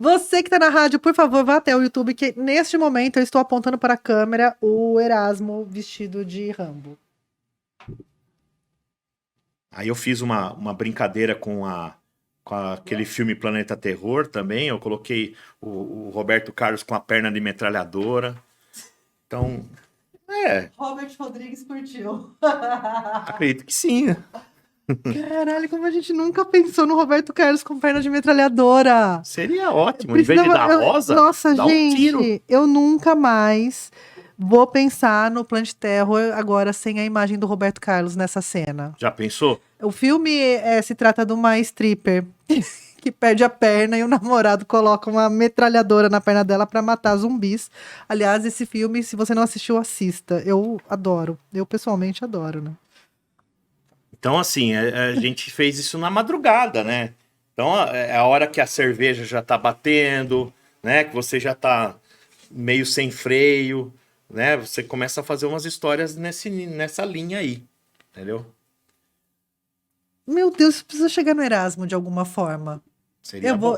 Você que tá na rádio, por favor, vá até o YouTube, que neste momento eu estou apontando para a câmera o Erasmo vestido de Rambo. Aí eu fiz uma brincadeira com aquele filme Planeta Terror também. Eu coloquei o Roberto Carlos com a perna de metralhadora. Então, Robert Rodrigues curtiu. Acredito que sim. Caralho, como a gente nunca pensou no Roberto Carlos com perna de metralhadora. Seria ótimo. Em vez de dar rosa, nossa, dá gente, um tiro. Eu nunca mais vou pensar no Planet Terror agora sem a imagem do Roberto Carlos nessa cena. Já pensou? O filme se trata de uma stripper que perde a perna e o namorado coloca uma metralhadora na perna dela para matar zumbis. Aliás, esse filme, se você não assistiu, assista. Eu adoro. Eu pessoalmente adoro, né? Então, assim, a gente fez isso na madrugada, né? Então, é a hora que a cerveja já tá batendo, né? Que você já tá meio sem freio, né? Você começa a fazer umas histórias nessa linha aí, entendeu? Meu Deus, precisa chegar no Erasmo de alguma forma.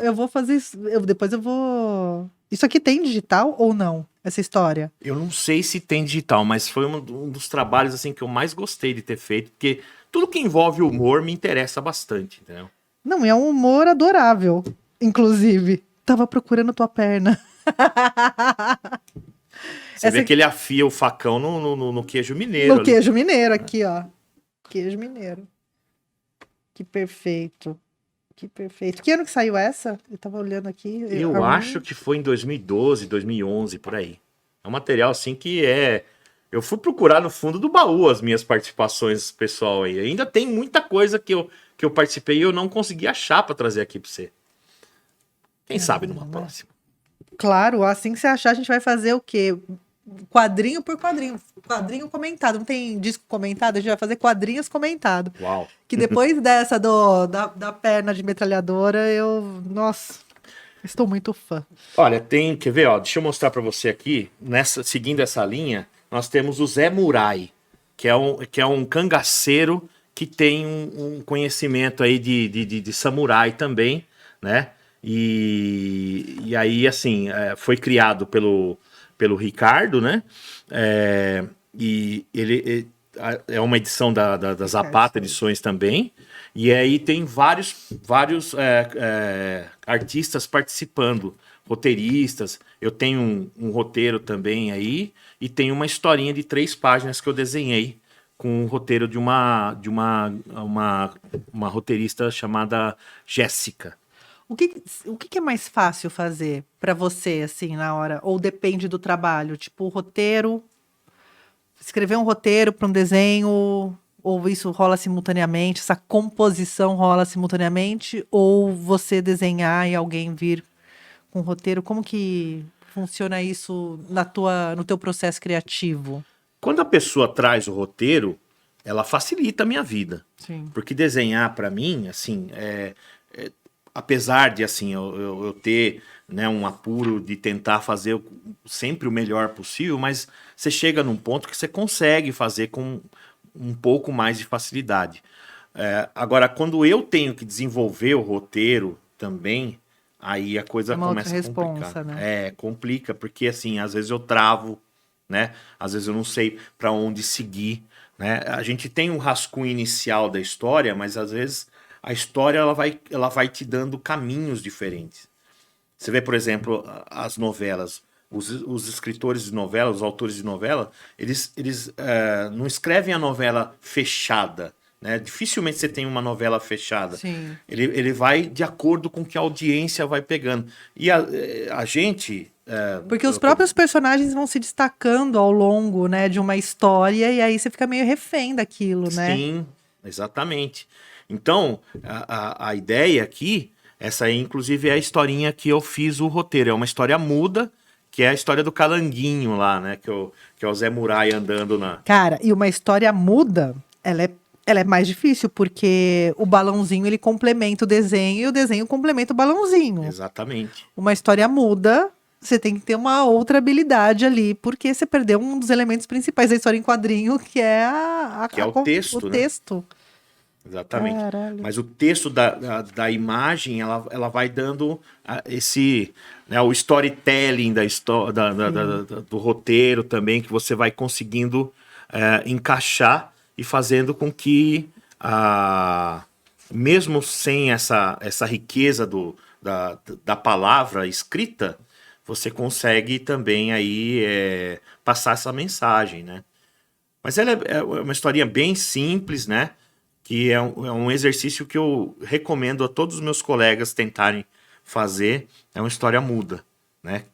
Eu vou fazer isso. Depois eu vou. Isso aqui tem digital ou não? Essa história? Eu não sei se tem digital, mas foi um dos trabalhos assim que eu mais gostei de ter feito, porque tudo que envolve humor me interessa bastante, entendeu? Não, é um humor adorável, inclusive. Tava procurando tua perna. Você vê que ele afia o facão no queijo mineiro. No queijo mineiro, aqui, ó. Queijo mineiro. Que perfeito. Que perfeito. Que ano que saiu essa? Eu tava olhando aqui. Eu acho que foi em 2012, 2011, por aí. É um material assim que Eu fui procurar no fundo do baú as minhas participações, pessoal, aí. Ainda tem muita coisa que eu participei e eu não consegui achar para trazer aqui para você. Quem sabe numa próxima. Claro, assim que você achar, a gente vai fazer o quê? Quadrinho por quadrinho. Quadrinho comentado. Não tem disco comentado? A gente vai fazer quadrinhos comentados. Uau. Que depois dessa da perna de metralhadora, Nossa, estou muito fã. Olha, quer ver, ó, deixa eu mostrar pra você aqui, seguindo essa linha, nós temos o Zé Murai, que é um cangaceiro que tem um conhecimento aí de samurai também, né? E aí, assim, foi criado pelo Ricardo, né? E ele é uma edição da Zapata Edições também. E aí tem vários artistas participando, roteiristas. Eu tenho um roteiro também aí e tem uma historinha de 3 páginas que eu desenhei com o roteiro de uma roteirista chamada Jéssica. O que é mais fácil fazer para você, assim, na hora? Ou depende do trabalho? Tipo, roteiro, escrever um roteiro para um desenho, ou isso rola simultaneamente? Essa composição rola simultaneamente? Ou você desenhar e alguém vir com roteiro? Como que funciona isso no teu processo criativo? Quando a pessoa traz o roteiro, ela facilita a minha vida. Sim. Porque desenhar para mim, assim, apesar de assim eu ter, né, um apuro de tentar fazer sempre o melhor possível, mas você chega num ponto que você consegue fazer com um pouco mais de facilidade. Agora, quando eu tenho que desenvolver o roteiro também, aí a coisa começa a complicar. Né? Complica, porque assim, às vezes eu travo, né? Às vezes eu não sei para onde seguir, né? A gente tem um rascunho inicial da história, mas às vezes a história ela vai te dando caminhos diferentes. Você vê, por exemplo, as novelas. Os escritores de novela, os autores de novela, eles não escrevem a novela fechada. Né? Dificilmente você tem uma novela fechada. Sim. Ele vai de acordo com o que a audiência vai pegando. E a gente... Porque os próprios personagens vão se destacando ao longo, né, de uma história, e aí você fica meio refém daquilo, né? Sim, exatamente. Então, a ideia aqui, essa aí, inclusive, é a historinha que eu fiz o roteiro. É uma história muda, que é a história do Calanguinho lá, né? Que é o Zé Murai andando na... Cara, e uma história muda, ela é mais difícil, porque o balãozinho, ele complementa o desenho, e o desenho complementa o balãozinho. Exatamente. Uma história muda, você tem que ter uma outra habilidade ali, porque você perdeu um dos elementos principais da história em quadrinho, que é o texto, o né? texto. Exatamente. Caralho. Mas o texto da imagem, ela vai dando esse, né, o storytelling do roteiro também, que você vai conseguindo encaixar e fazendo com que, mesmo sem essa riqueza da palavra escrita, você consegue também aí passar essa mensagem, né? Mas ela é uma historinha bem simples, né? Que é um exercício que eu recomendo a todos os meus colegas tentarem fazer. É uma história muda, né?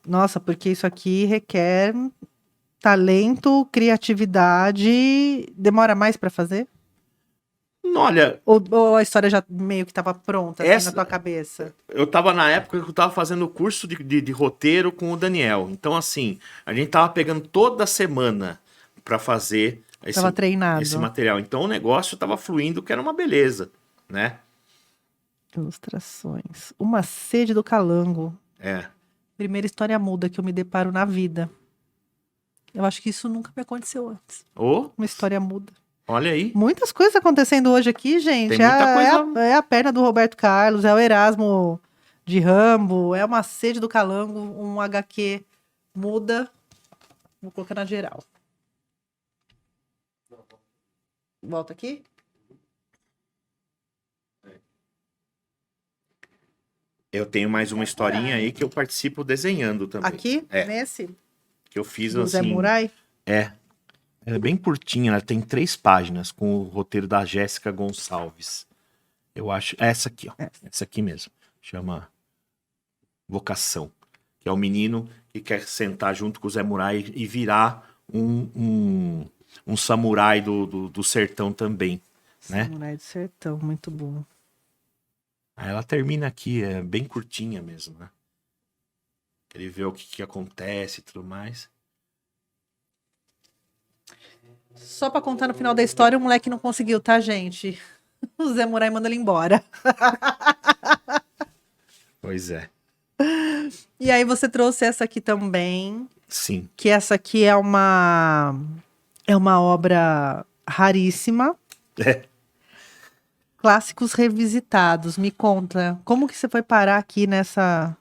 Nossa, porque isso aqui requer talento, criatividade. Demora mais para fazer? Olha... Ou a história já meio que estava pronta, assim, na tua cabeça? Eu estava na época que eu estava fazendo o curso de roteiro com o Daniel. Então, assim, a gente tava pegando toda semana para fazer esse material. Então, o negócio estava fluindo, que era uma beleza, né? Ilustrações. Uma Sede do Calango. É. Primeira história muda que eu me deparo na vida. Eu acho que isso nunca me aconteceu antes. Uma história muda. Olha aí. Muitas coisas acontecendo hoje aqui, gente. Tem muita coisa... é a perna do Roberto Carlos, é o Erasmo de Rambo, é Uma Sede do Calango, um HQ muda. Vou colocar na geral. Volta aqui. Eu tenho mais uma historinha aí que eu participo desenhando também. Aqui? Nesse? Que eu fiz do assim... Zé Murai? Ela é bem curtinha, ela tem 3 páginas com o roteiro da Jéssica Gonçalves. Eu acho... Essa aqui, ó. Essa aqui mesmo. Chama Vocação. Que é o menino que quer sentar junto com o Zé Murai e virar um samurai do sertão também, né? Samurai do Sertão, muito bom. Aí ela termina aqui, é bem curtinha mesmo, né? Ele vê o que acontece e tudo mais. Só pra contar no final da história, o moleque não conseguiu, tá, gente? O Zé Murai manda ele embora. Pois é. E aí você trouxe essa aqui também, Sim. que essa aqui é uma obra raríssima. É. Clássicos revisitados. Me conta, como que você foi parar aqui nesta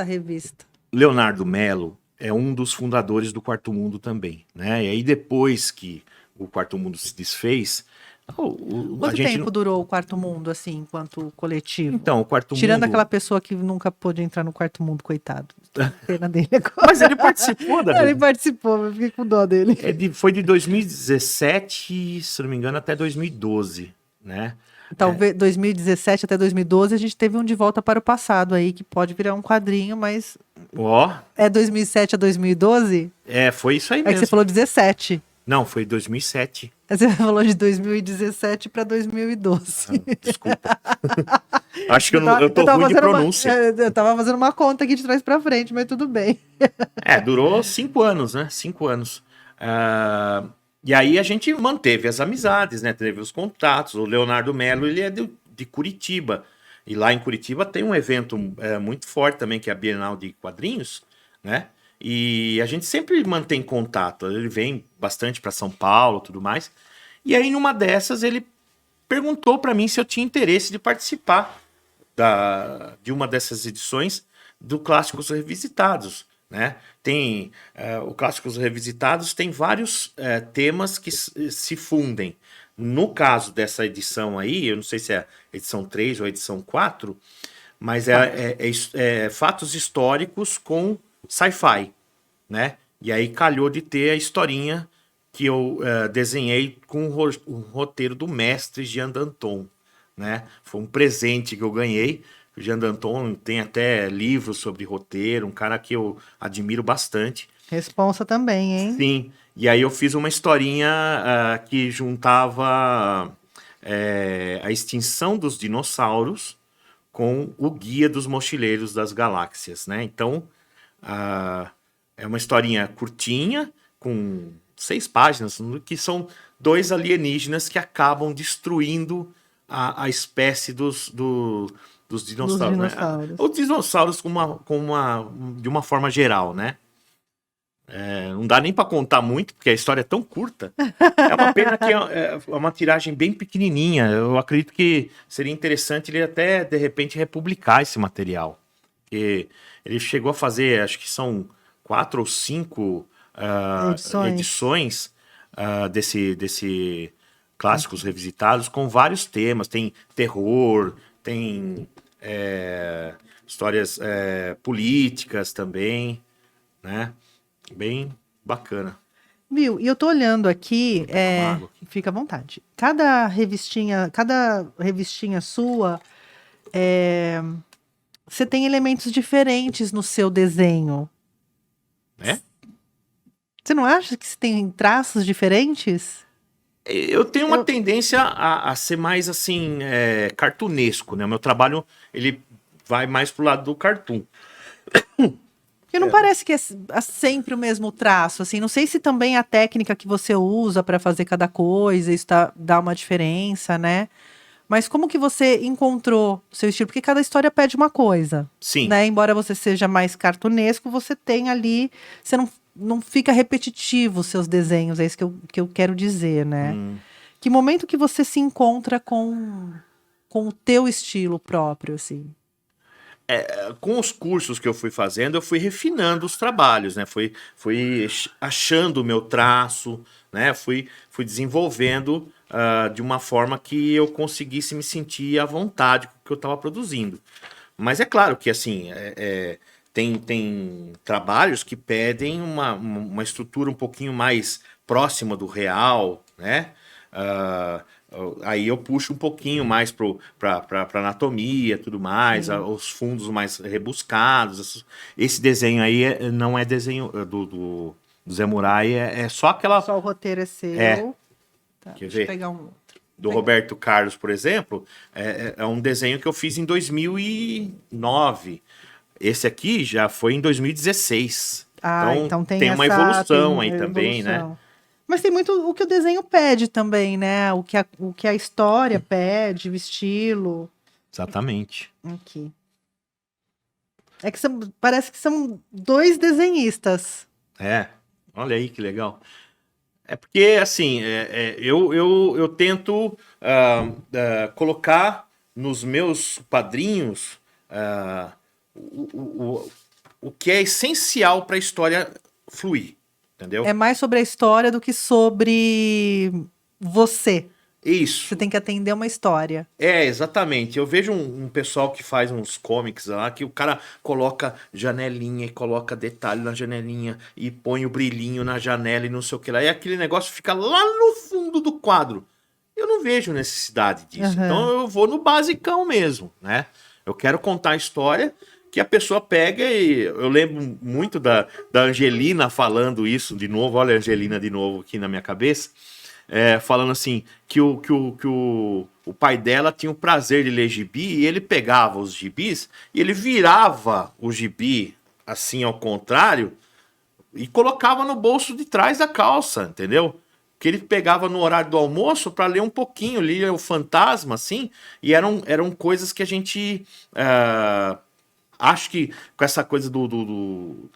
revista? Leonardo Mello é um dos fundadores do Quarto Mundo também, né? E aí depois que o Quarto Mundo se desfez, a Quanto gente tempo durou o Quarto Mundo, assim, enquanto coletivo? Então, o Quarto Tirando Mundo... aquela pessoa que nunca pôde entrar no Quarto Mundo, coitado. Pena dele agora. Mas ele participou da Ele participou, eu fiquei com dó dele. Foi de 2017, se não me engano, até 2012, né? Talvez 2017 até 2012 a gente teve um De Volta para o Passado aí, que pode virar um quadrinho, mas Ó, é 2007 a 2012? foi isso aí É que mesmo. você falou 17. Não, foi 2007. Você falou de 2017 para 2012. Desculpa. Acho que eu tô ruim de pronúncia. Eu tava fazendo uma conta aqui de trás para frente, mas tudo bem. Durou 5 anos, né? 5 anos. E aí a gente manteve as amizades, né? Teve os contatos. O Leonardo Mello, ele é de Curitiba. E lá em Curitiba tem um evento muito forte também, que é a Bienal de Quadrinhos, né? E a gente sempre mantém contato. Ele vem bastante para São Paulo, tudo mais. E aí numa dessas ele perguntou para mim se eu tinha interesse de participar de uma dessas edições do Clássicos Revisitados, né? Tem o Clássicos Revisitados tem vários temas que se fundem. No caso edição aí, eu não sei se é a edição 3 ou a edição 4, mas é fatos históricos com sci-fi, né? E aí calhou de ter a historinha que eu desenhei com o roteiro do mestre Jean Danton, né? Foi um presente que eu ganhei. O Jean Danton tem até livros sobre roteiro, um cara que eu admiro bastante. Responsa também, hein? Sim, e aí eu fiz uma historinha que juntava a extinção dos dinossauros com o Guia dos Mochileiros das Galáxias, né? Então, é uma historinha curtinha, com 6 páginas, que são 2 alienígenas que acabam destruindo a espécie dos dinossauros. Né? Os dinossauros de uma forma geral, né? Não dá nem para contar muito, porque a história é tão curta. É uma pena que é uma tiragem bem pequenininha. Eu acredito que seria interessante ele até, de repente, republicar esse material. Porque ele chegou a fazer, acho que são 4 ou 5 edições desse Clássicos Revisitados, com vários temas. Tem terror, tem histórias políticas também, né? Bem bacana. Viu? E eu tô olhando aqui, fica à vontade. Cada revistinha sua, você tem elementos diferentes no seu desenho. É? Você não acha que você tem traços diferentes? Eu tenho uma tendência a ser mais assim, cartunesco, né? O meu trabalho, ele vai mais pro lado do cartoon. Porque não parece que é sempre o mesmo traço, assim. Não sei se também a técnica que você usa para fazer cada coisa, isso dá uma diferença, né? Mas como que você encontrou o seu estilo? Porque cada história pede uma coisa. Sim. Né? Embora você seja mais cartunesco, você tem ali... Você não fica repetitivo os seus desenhos, é isso que eu quero dizer, né? Que momento que você se encontra com o teu estilo próprio, assim? Com os cursos que eu fui fazendo, eu fui refinando os trabalhos, né? Fui achando o meu traço, né? Fui desenvolvendo de uma forma que eu conseguisse me sentir à vontade com o que eu estava produzindo. Mas é claro que, assim, tem trabalhos que pedem uma estrutura um pouquinho mais próxima do real, né? Aí eu puxo um pouquinho mais para anatomia, tudo mais, os fundos mais rebuscados. Esse desenho aí não é desenho do Zé Murai, é só aquela... Só o roteiro é seu. Tá, Quer deixa eu ver? pegar um outro. do Roberto Carlos, por exemplo, é um desenho que eu fiz em 2009. Esse aqui já foi em 2016. Então tem uma evolução aí também, né? Mas tem muito o que o desenho pede também, né? O que a história pede, o estilo. Exatamente. Aqui. É que parece que são 2 desenhistas. Olha aí que legal. É porque, assim, eu tento colocar nos meus quadrinhos o que é essencial para a história fluir, entendeu? É mais sobre a história do que sobre você. Isso. Você tem que atender uma história. Exatamente. Eu vejo um pessoal que faz uns comics lá, que o cara coloca janelinha e coloca detalhe na janelinha e põe o brilhinho na janela e não sei o que lá. E aquele negócio fica lá no fundo do quadro. Eu não vejo necessidade disso. Então eu vou no basicão mesmo, né? Eu quero contar a história que a pessoa pega e... Eu lembro muito da Angelina falando isso de novo. Olha a Angelina de novo aqui na minha cabeça. Falando assim, que o pai dela tinha o prazer de ler gibi e ele pegava os gibis e ele virava o gibi assim ao contrário e colocava no bolso de trás da calça, entendeu? Que ele pegava no horário do almoço para ler um pouquinho, lia o Fantasma, assim, e eram coisas que a gente... acho que com essa coisa do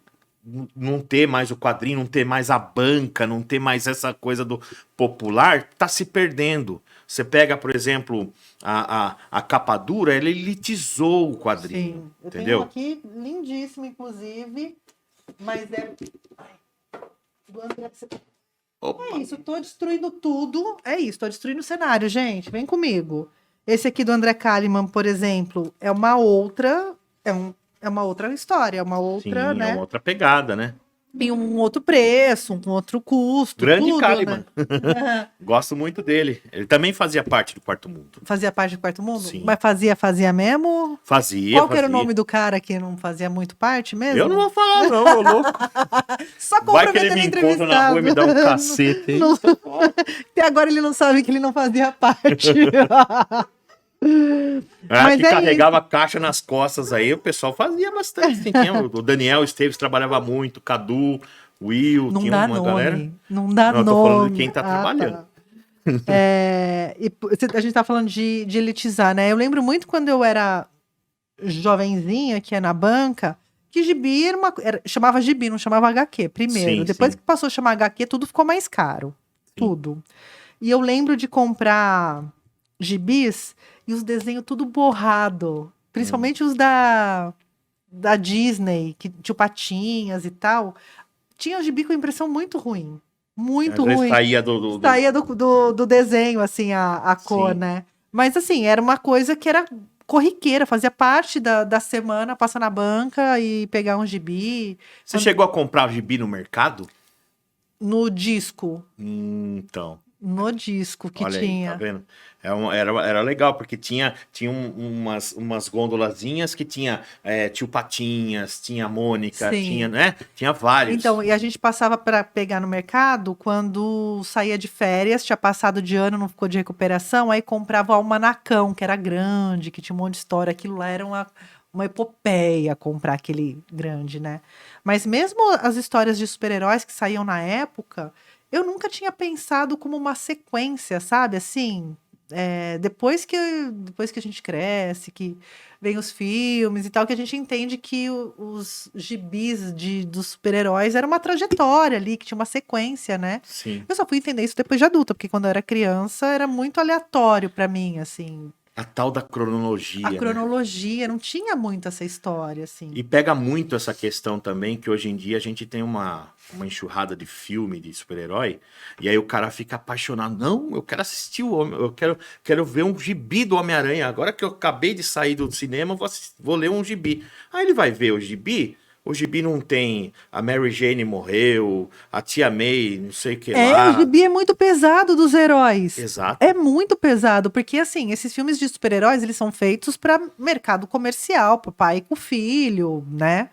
não ter mais o quadrinho, não ter mais a banca, não ter mais essa coisa do popular, tá se perdendo. Você pega, por exemplo, a capa dura, ela elitizou o quadrinho. Sim, eu entendeu? tenho aqui, lindíssimo, inclusive, mas do André. Opa. É isso, tô destruindo tudo. É isso, tô destruindo o cenário, gente. Vem comigo. Esse aqui do André Kalimann, por exemplo, é uma outra. É uma outra história, é uma outra, Sim, né? é uma outra pegada, né? E um outro preço, um outro custo. Grande tudo, Kalimann. né? Gosto muito dele. Ele também fazia parte do Quarto Mundo. Fazia parte do Quarto Mundo? Sim. Mas fazia mesmo? Fazia. Qual que era o nome do cara que não fazia muito parte mesmo? Eu não vou falar, não, ô louco. Só Vai que ele me encontra na rua e me dá um cacete. Até agora ele não sabe que ele não fazia parte. Mas que carregava a caixa nas costas aí, o pessoal fazia bastante. O Daniel Esteves trabalhava muito, o Cadu, o Will, Não tinha dá uma nome. galera. Não dá Não, eu nome. tô falando de quem tá trabalhando. Tá. E a gente tá falando de elitizar, né? Eu lembro muito quando eu era jovenzinha, que ia na banca, que gibi chamava gibi, não chamava HQ primeiro. Sim, Depois sim. que passou a chamar HQ, tudo ficou mais caro. Sim. Tudo. E eu lembro de comprar gibis e os desenhos tudo borrado. Principalmente os da Disney, que tinha Patinhas e tal. Tinha o gibi com impressão muito ruim. Muito Às vezes ruim. saía Saía do desenho, assim, a cor, Sim. né? Mas, assim, era uma coisa que era corriqueira, fazia parte da semana, passar na banca e pegar um gibi. Você chegou a comprar gibi no mercado? No disco. Então. No disco que Olha tinha. aí, tá vendo? Era legal, porque tinha umas gondolazinhas que tinha Tio Patinhas, tinha Mônica, Sim. tinha, né? Tinha vários. Então, e a gente passava para pegar no mercado quando saía de férias, tinha passado de ano, não ficou de recuperação, aí comprava o almanacão, que era grande, que tinha um monte de história. Aquilo lá era uma epopeia comprar aquele grande, né? Mas mesmo as histórias de super-heróis que saíam na época, eu nunca tinha pensado como uma sequência, sabe? Assim, depois que a gente cresce, que vem os filmes e tal, que a gente entende que os gibis dos super-heróis era uma trajetória ali, que tinha uma sequência, né? Sim. Eu só fui entender isso depois de adulta, porque quando eu era criança era muito aleatório para mim, assim. A tal da cronologia. A cronologia, não tinha muito essa história, assim. E pega muito essa questão também, que hoje em dia a gente tem uma enxurrada de filme de super-herói, e aí o cara fica apaixonado. Não, eu quero assistir eu quero ver um gibi do Homem-Aranha. Agora que eu acabei de sair do cinema, vou ler um gibi. Aí ele vai ver o gibi não tem a Mary Jane morreu, a Tia May, não sei o que lá. O gibi é muito pesado dos heróis. Exato. É muito pesado, porque assim, esses filmes de super-heróis, eles são feitos para mercado comercial, para pai com filho, né?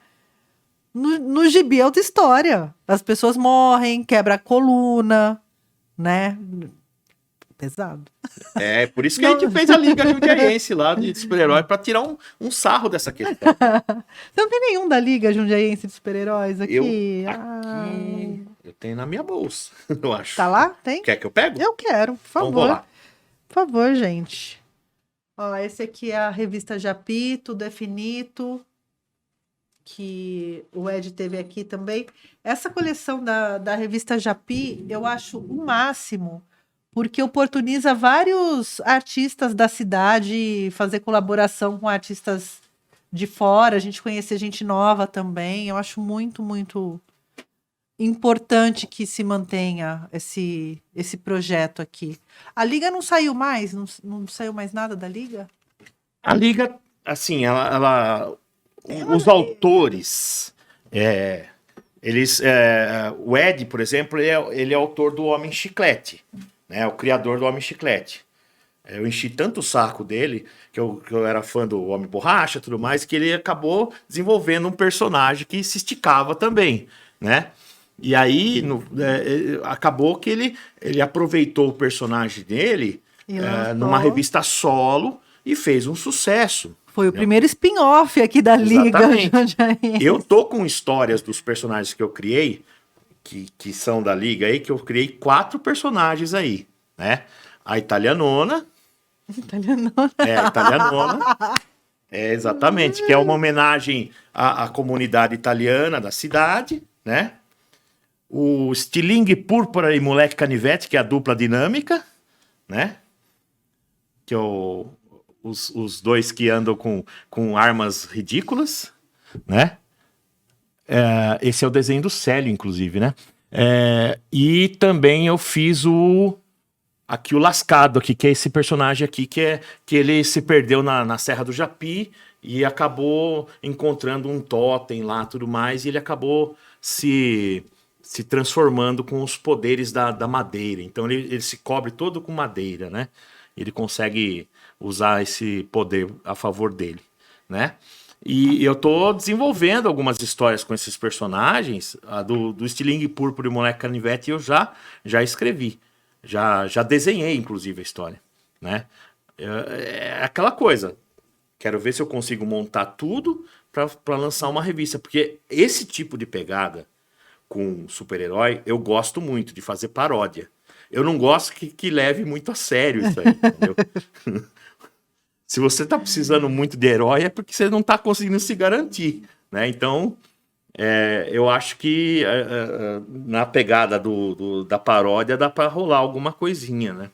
No gibi é outra história. As pessoas morrem, quebra a coluna, né? pesado. É, por isso que a gente fez a Liga Jundiaense lá de super-herói, para tirar um sarro dessa questão. Você não tem nenhum da Liga Jundiaense de super-heróis aqui? Aqui, eu tenho na minha bolsa, eu acho. Tá lá? Tem? Quer que eu pego? Eu quero, por Então vou favor. lá. Por favor, gente. Ó, esse aqui é a revista Japi, Tudo é Finito, que o Ed teve aqui também. Essa coleção da revista Japi, eu acho o máximo, porque oportuniza vários artistas da cidade fazer colaboração com artistas de fora, a gente conhecer gente nova também. Eu acho muito, muito importante que se mantenha esse projeto aqui. A Liga não saiu mais? Não saiu mais nada da Liga? A Liga, assim, os autores, o Ed, por exemplo, ele é autor do Homem Chiclete, né? O criador do Homem Chiclete. Eu enchi tanto o saco dele, que eu era fã do Homem Borracha e tudo mais, que ele acabou desenvolvendo um personagem que se esticava também, né? E aí, acabou que ele aproveitou o personagem dele numa revista solo e fez um sucesso. Foi o primeiro spin-off aqui da Liga. Eu tô com histórias dos personagens que eu criei, que são da Liga aí, que eu criei 4 personagens aí, né? A Italianona. A Italianona. Exatamente, que é uma homenagem à comunidade italiana da cidade, né? O Stiling Púrpura e Moleque Canivete, que é a dupla dinâmica, né? Que é os dois que andam com armas ridículas, né? Esse é o desenho do Célio, inclusive, né? E também eu fiz o Lascado, aqui, que é esse personagem aqui, que ele se perdeu na Serra do Japi e acabou encontrando um totem lá, tudo mais, e ele acabou se transformando com os poderes da madeira. Então ele se cobre todo com madeira, né? Ele consegue usar esse poder a favor dele, né? E eu tô desenvolvendo algumas histórias com esses personagens. A do Stiling Púrpura e o Moleque Canivete eu já escrevi. Já desenhei, inclusive, a história, né? É aquela coisa. Quero ver se eu consigo montar tudo para lançar uma revista. Porque esse tipo de pegada com super-herói, eu gosto muito de fazer paródia. Eu não gosto que leve muito a sério isso aí, entendeu? Se você tá precisando muito de herói, é porque você não tá conseguindo se garantir, né? Então, eu acho que na pegada da paródia dá para rolar alguma coisinha, né?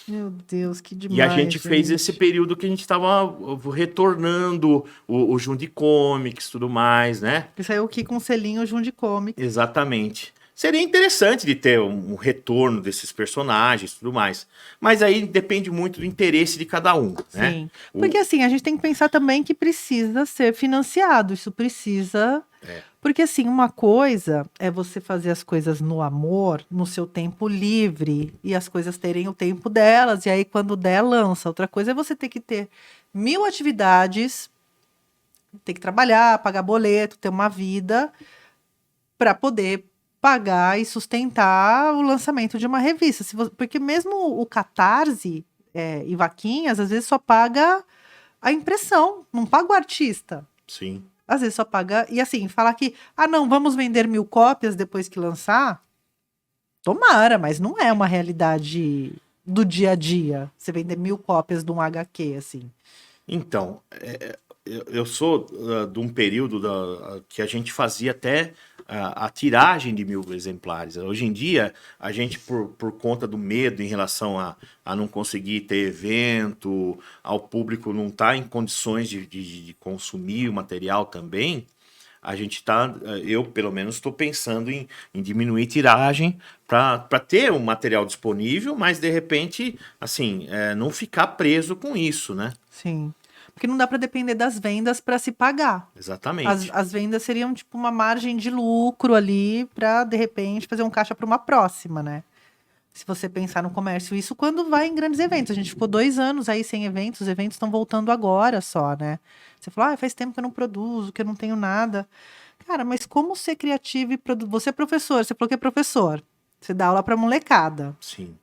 Meu Deus, que demais. E a gente fez esse período que a gente estava retornando o Jundi Comics e tudo mais, né? Que saiu aqui com o selinho Jundi Comics. Exatamente. Seria interessante de ter um retorno desses personagens e tudo mais. Mas aí depende muito do interesse de cada um, né? Sim. Porque assim, a gente tem que pensar também que precisa ser financiado. Isso precisa... Porque assim, uma coisa é você fazer as coisas no amor, no seu tempo livre, e as coisas terem o tempo delas, e aí quando der, lança. Outra coisa é você ter que ter 1000 atividades, ter que trabalhar, pagar boleto, ter uma vida, para poder pagar e sustentar o lançamento de uma revista. Porque mesmo o Catarse e vaquinhas, às vezes só paga a impressão, não paga o artista. Sim. Às vezes só paga... E assim, falar que, não, vamos vender 1000 cópias depois que lançar, tomara, mas não é uma realidade do dia a dia. Você vender 1000 cópias de um HQ, assim. Então, eu sou de um período que a gente fazia até a tiragem de 1000 exemplares. Hoje em dia, a gente, por conta do medo em relação a não conseguir ter evento, ao público não estar em condições de consumir o material também, a gente eu pelo menos estou pensando em diminuir tiragem para ter um material disponível, mas de repente, assim, não ficar preso com isso, né? Sim. Porque não dá para depender das vendas para se pagar. Exatamente. As vendas seriam tipo uma margem de lucro ali para, de repente, fazer um caixa para uma próxima, né? Se você pensar no comércio, isso quando vai em grandes eventos. A gente ficou 2 anos aí sem eventos, os eventos estão voltando agora só, né? Você falou, faz tempo que eu não produzo, que eu não tenho nada. Cara, mas como ser criativo e produzir? Você é professor, você falou que é professor. Você dá aula para molecada. Sim.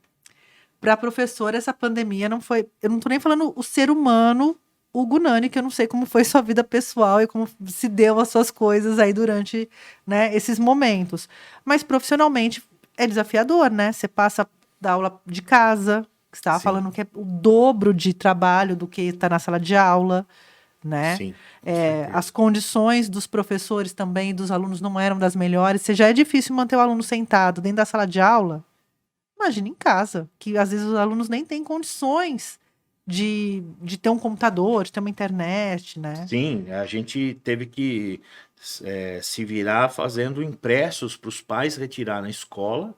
para a professora, essa pandemia não foi... Eu não tô nem falando o ser humano, o Gunani, que eu não sei como foi sua vida pessoal e como se deu as suas coisas aí durante, né, esses momentos. Mas profissionalmente é desafiador, né? Você passa da aula de casa, que você estava Sim. falando que é o dobro de trabalho do que está na sala de aula, né? Sim, com certeza. As condições dos professores também, dos alunos, não eram das melhores. Se já é difícil manter o aluno sentado dentro da sala de aula, imagina em casa, que às vezes os alunos nem têm condições de ter um computador, de ter uma internet, né? Sim, a gente teve que se virar fazendo impressos para os pais retirar na escola,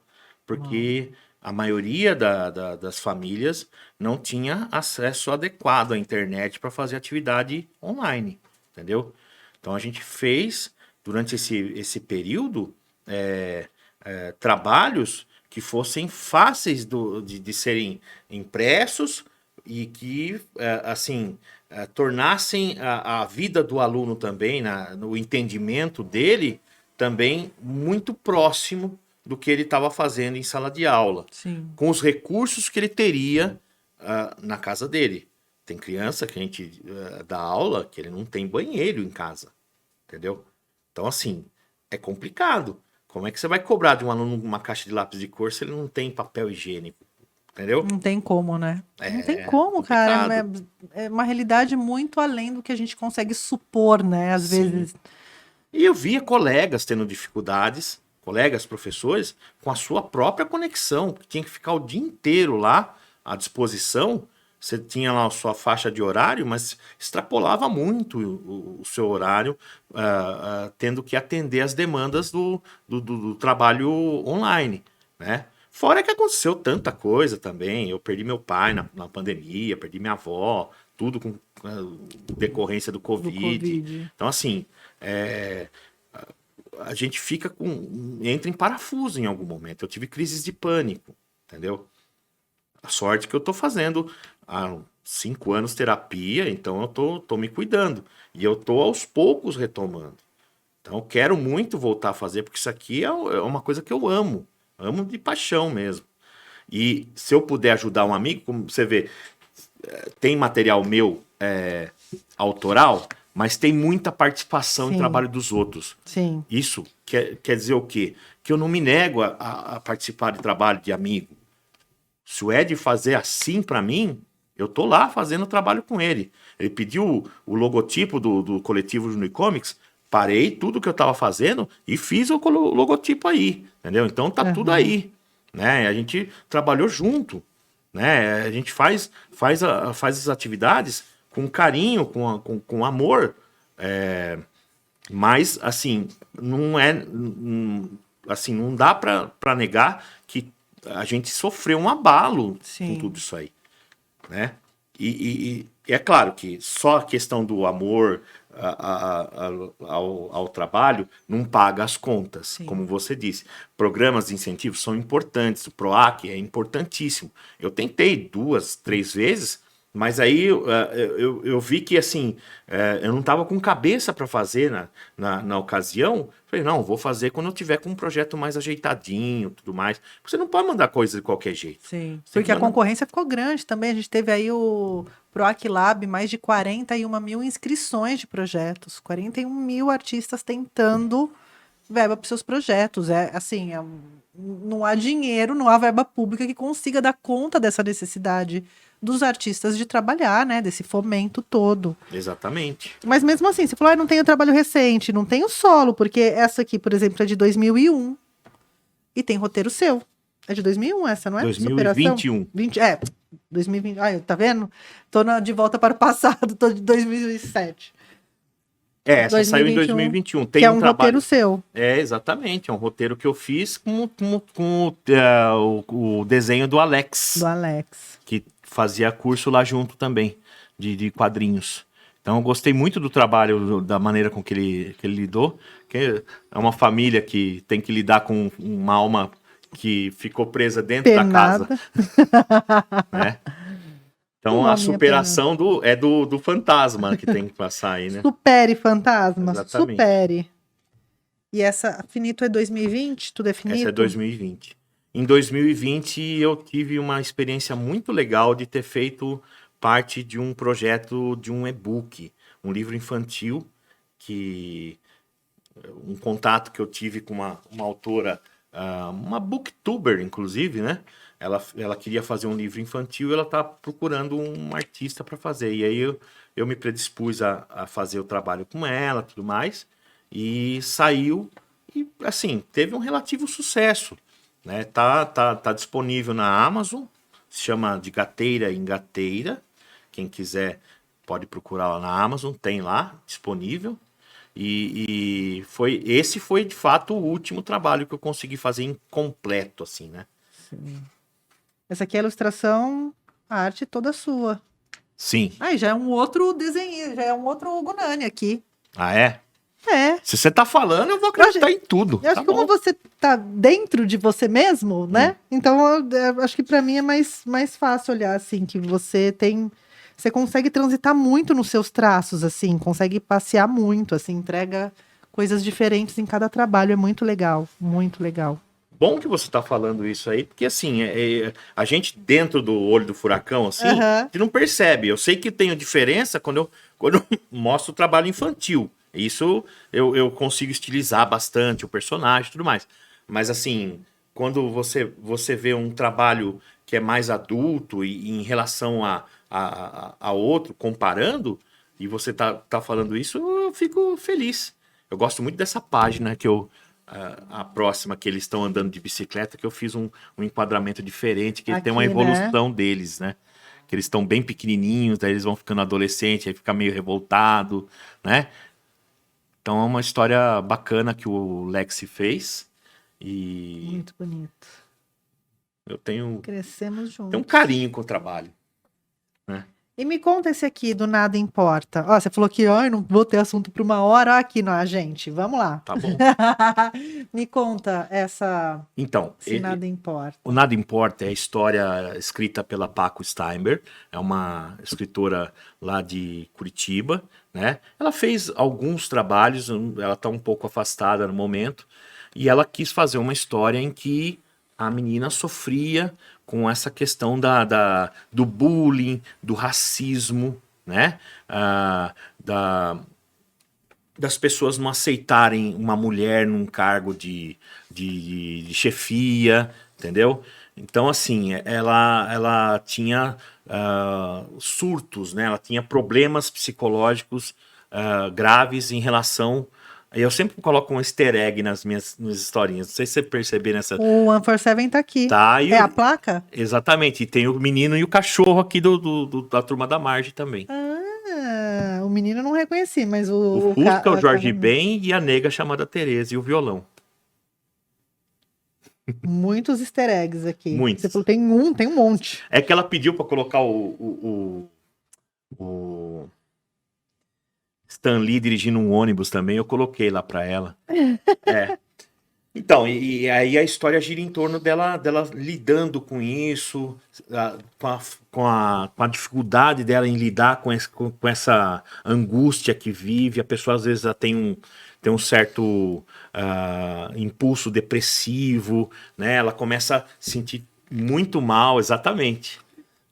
porque a maioria das famílias não tinha acesso adequado à internet para fazer atividade online, entendeu? Então a gente fez, durante esse período, trabalhos que fossem fáceis de serem impressos e que, assim, tornassem a vida do aluno também, no entendimento dele, também muito próximo do que ele estava fazendo em sala de aula, Sim. com os recursos que ele teria na casa dele. Tem criança que a gente dá aula que ele não tem banheiro em casa, entendeu? Então, assim, é complicado. Como é que você vai cobrar de um aluno uma caixa de lápis de cor se ele não tem papel higiênico? Entendeu? Não tem como, né? Não tem É como, cara. complicado. É uma realidade muito além do que a gente consegue supor, né? Às Sim. vezes. E eu via colegas tendo dificuldades, colegas professores, com a sua própria conexão, que tinha que ficar o dia inteiro lá à disposição. Você tinha lá a sua faixa de horário, mas extrapolava muito o seu horário, tendo que atender as demandas do trabalho online, né? Fora que aconteceu tanta coisa também. Eu perdi meu pai na pandemia, perdi minha avó, tudo com decorrência do Covid. Então, assim, a gente entra em parafuso em algum momento. Eu tive crises de pânico, entendeu? A sorte que eu tô fazendo há 5 anos terapia, então eu tô me cuidando. E eu tô aos poucos retomando. Então eu quero muito voltar a fazer, porque isso aqui é uma coisa que eu amo. Amo de paixão mesmo. E se eu puder ajudar um amigo, como você vê, tem material meu autoral, mas tem muita participação em trabalho dos outros. Sim. Isso quer dizer o quê? Que eu não me nego a participar de trabalho de amigo. Se o Ed fazer assim para mim, eu tô lá fazendo trabalho com ele. Ele pediu o logotipo do coletivo Junior Comics, parei tudo que eu tava fazendo e fiz o logotipo aí, entendeu? Então tá tudo aí, né? A gente trabalhou junto, né? A gente faz as atividades com carinho, com amor, mas assim não dá para negar que a gente sofreu um abalo com tudo isso aí, né? E é claro que só a questão do amor ao trabalho não paga as contas, como você disse. Programas de incentivo são importantes, o PROAC é importantíssimo. Eu tentei 2, 3 vezes, mas aí eu vi que assim eu não estava com cabeça para fazer na ocasião. Falei, não, vou fazer quando eu tiver com um projeto mais ajeitadinho, tudo mais. Você não pode mandar coisa de qualquer jeito. Sim, porque a concorrência ficou grande também. A gente teve aí o PROAC Lab, mais de 41 mil inscrições de projetos. 41 mil artistas tentando verba para os seus projetos. Não há dinheiro, não há verba pública que consiga dar conta dessa necessidade dos artistas de trabalhar, né? Desse fomento todo. Exatamente. Mas mesmo assim, você falou, não tenho trabalho recente, não tenho solo, porque essa aqui, por exemplo, é de 2001 e tem roteiro seu. É de 2001 essa, não é? 2021. 2020. Tá vendo? Tô de volta para o passado, tô de 2007. Essa saiu em 2021. Tem que é um trabalho... roteiro seu. Exatamente. É um roteiro que eu fiz com o desenho do Alex. Do Alex. Que fazia curso lá junto também, de quadrinhos. Então eu gostei muito do trabalho, da maneira com que ele lidou. Que é uma família que tem que lidar com uma alma que ficou presa dentro Penada. da casa. Né? Então a superação do fantasma que tem que passar aí, né? Supere fantasma, Exatamente. supere. E essa Finito é 2020? Tudo é finito? Essa é 2020. Em 2020, eu tive uma experiência muito legal de ter feito parte de um projeto de um e-book, um livro infantil, que um contato que eu tive com uma autora, uma booktuber, inclusive, né? Ela queria fazer um livro infantil e ela tá procurando um artista para fazer. E aí eu me predispus a fazer o trabalho com ela, tudo mais, e saiu e, assim, teve um relativo sucesso, né? Tá disponível na Amazon, se chama De Gateira em Gateira. Quem quiser pode procurar lá na Amazon, tem lá disponível. Esse foi de fato o último trabalho que eu consegui fazer incompleto, assim, né? Sim. Essa aqui é a ilustração, a arte toda sua. Sim. Aí já é um outro desenho, já é um outro Hugo Nani aqui. Ah, é? É. Se você tá falando, eu vou acreditar em tudo. Eu acho Tá que como bom. você tá dentro de você mesmo, né? Então, eu acho que pra mim é mais fácil olhar, assim, que você tem... Você consegue transitar muito nos seus traços, assim, consegue passear muito, assim, entrega coisas diferentes em cada trabalho. É muito legal, muito legal. Bom que você tá falando isso aí, porque assim, a gente dentro do olho do furacão, assim, a Aham. gente não percebe. Eu sei que tem diferença quando eu mostro o trabalho infantil. Isso eu consigo estilizar bastante o personagem e tudo mais. Mas assim, quando você vê um trabalho que é mais adulto e em relação a outro, comparando, e você tá falando isso, eu fico feliz. Eu gosto muito dessa página que a próxima que eles estão andando de bicicleta, que eu fiz um enquadramento diferente, que tem uma Aqui, né? evolução deles, né? Que eles estão bem pequenininhos, daí eles vão ficando adolescentes, aí fica meio revoltado, né? Então é uma história bacana que o Lexi fez e Muito bonito. eu tenho Crescemos um juntos. carinho com o trabalho, né? E me conta esse aqui do Nada Importa. Ó, você falou que eu não vou ter assunto por uma hora. Ó, aqui, não, gente. Vamos lá. Tá bom. Me conta essa. Então, Se Nada Importa. o Nada Importa é a história escrita pela Paco Steinberg, é uma escritora lá de Curitiba, né? Ela fez alguns trabalhos, ela está um pouco afastada no momento, e ela quis fazer uma história em que a menina sofria com essa questão do bullying, do racismo, né? Das pessoas não aceitarem uma mulher num cargo de chefia, entendeu? Então, assim, ela tinha surtos, né? Ela tinha problemas psicológicos graves em relação... Eu sempre coloco um easter egg nas minhas historinhas. Não sei se você perceber nessa... O 147 tá aqui. Tá, e É a placa? Exatamente. E tem o menino e o cachorro aqui da turma da Marge também. Ah, o menino eu não reconheci, mas O Fusca, o Jorge Ben e a nega chamada Tereza e o violão. Muitos easter eggs aqui. Muitos. Você falou, tem um monte. É que ela pediu para colocar o Stan Lee dirigindo um ônibus também, eu coloquei lá para ela. É. Então, e aí a história gira em torno dela lidando com isso, com a dificuldade dela em lidar com essa angústia que vive. A pessoa às vezes tem um certo impulso depressivo, né? Ela começa a se sentir muito mal, exatamente.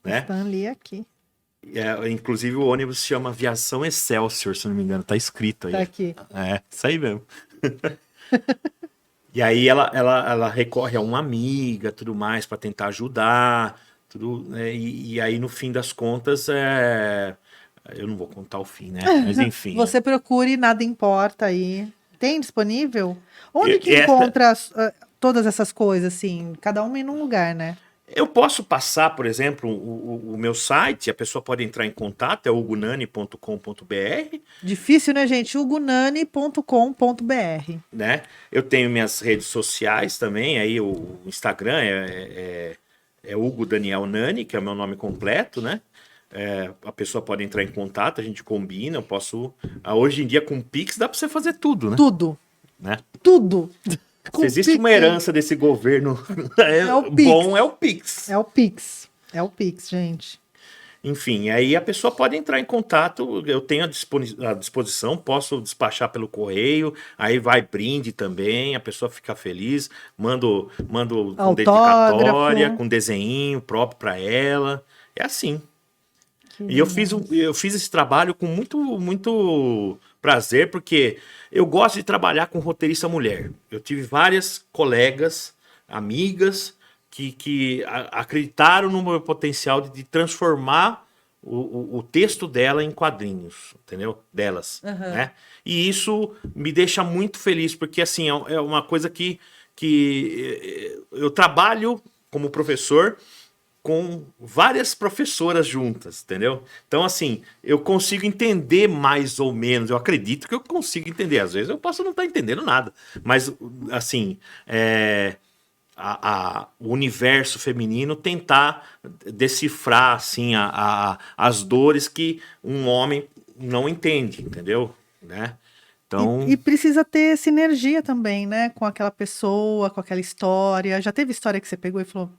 Né? Stan Lee aqui. Inclusive o ônibus se chama Aviação Excelsior, se não me engano, tá escrito aí. Tá aqui. É, isso aí mesmo. E aí ela recorre a uma amiga, tudo mais, para tentar ajudar, tudo, né? E aí no fim das contas, eu não vou contar o fim, né? Mas enfim. Você procure Nada Importa aí. Tem disponível? Onde que encontra todas essas coisas, assim? Cada uma em um lugar, né? Eu posso passar, por exemplo, o meu site, a pessoa pode entrar em contato, é hugonani.com.br. Difícil, né, gente? hugonani.com.br. Né? Eu tenho minhas redes sociais também, aí o Instagram é Hugo Daniel Nani, que é o meu nome completo, né? A pessoa pode entrar em contato, a gente combina, eu posso... Hoje em dia, com Pix, dá para você fazer tudo, né? Tudo. Né? Tudo. Se existe uma herança desse governo o Pix. bom, é o Pix. É o Pix. É o Pix, gente. Enfim, aí a pessoa pode entrar em contato, eu tenho à disposição, posso despachar pelo correio, aí vai brinde também, a pessoa fica feliz, mando com dedicatória, Autógrafo. com desenho próprio para ela. É assim. Que E eu fiz esse trabalho com muito prazer, porque eu gosto de trabalhar com roteirista mulher. Eu tive várias colegas, amigas, que acreditaram no meu potencial de transformar o texto dela em quadrinhos, entendeu? Delas, né? E isso me deixa muito feliz, porque assim, é uma coisa que eu trabalho como professor com várias professoras juntas, entendeu? Então, assim, eu consigo entender mais ou menos, eu acredito que eu consigo entender. Às vezes eu posso não estar entendendo nada, mas, assim, o universo feminino tentar decifrar, assim, as dores que um homem não entende, entendeu? Né? Então, E precisa ter sinergia também, né? Com aquela pessoa, com aquela história. Já teve história que você pegou e falou: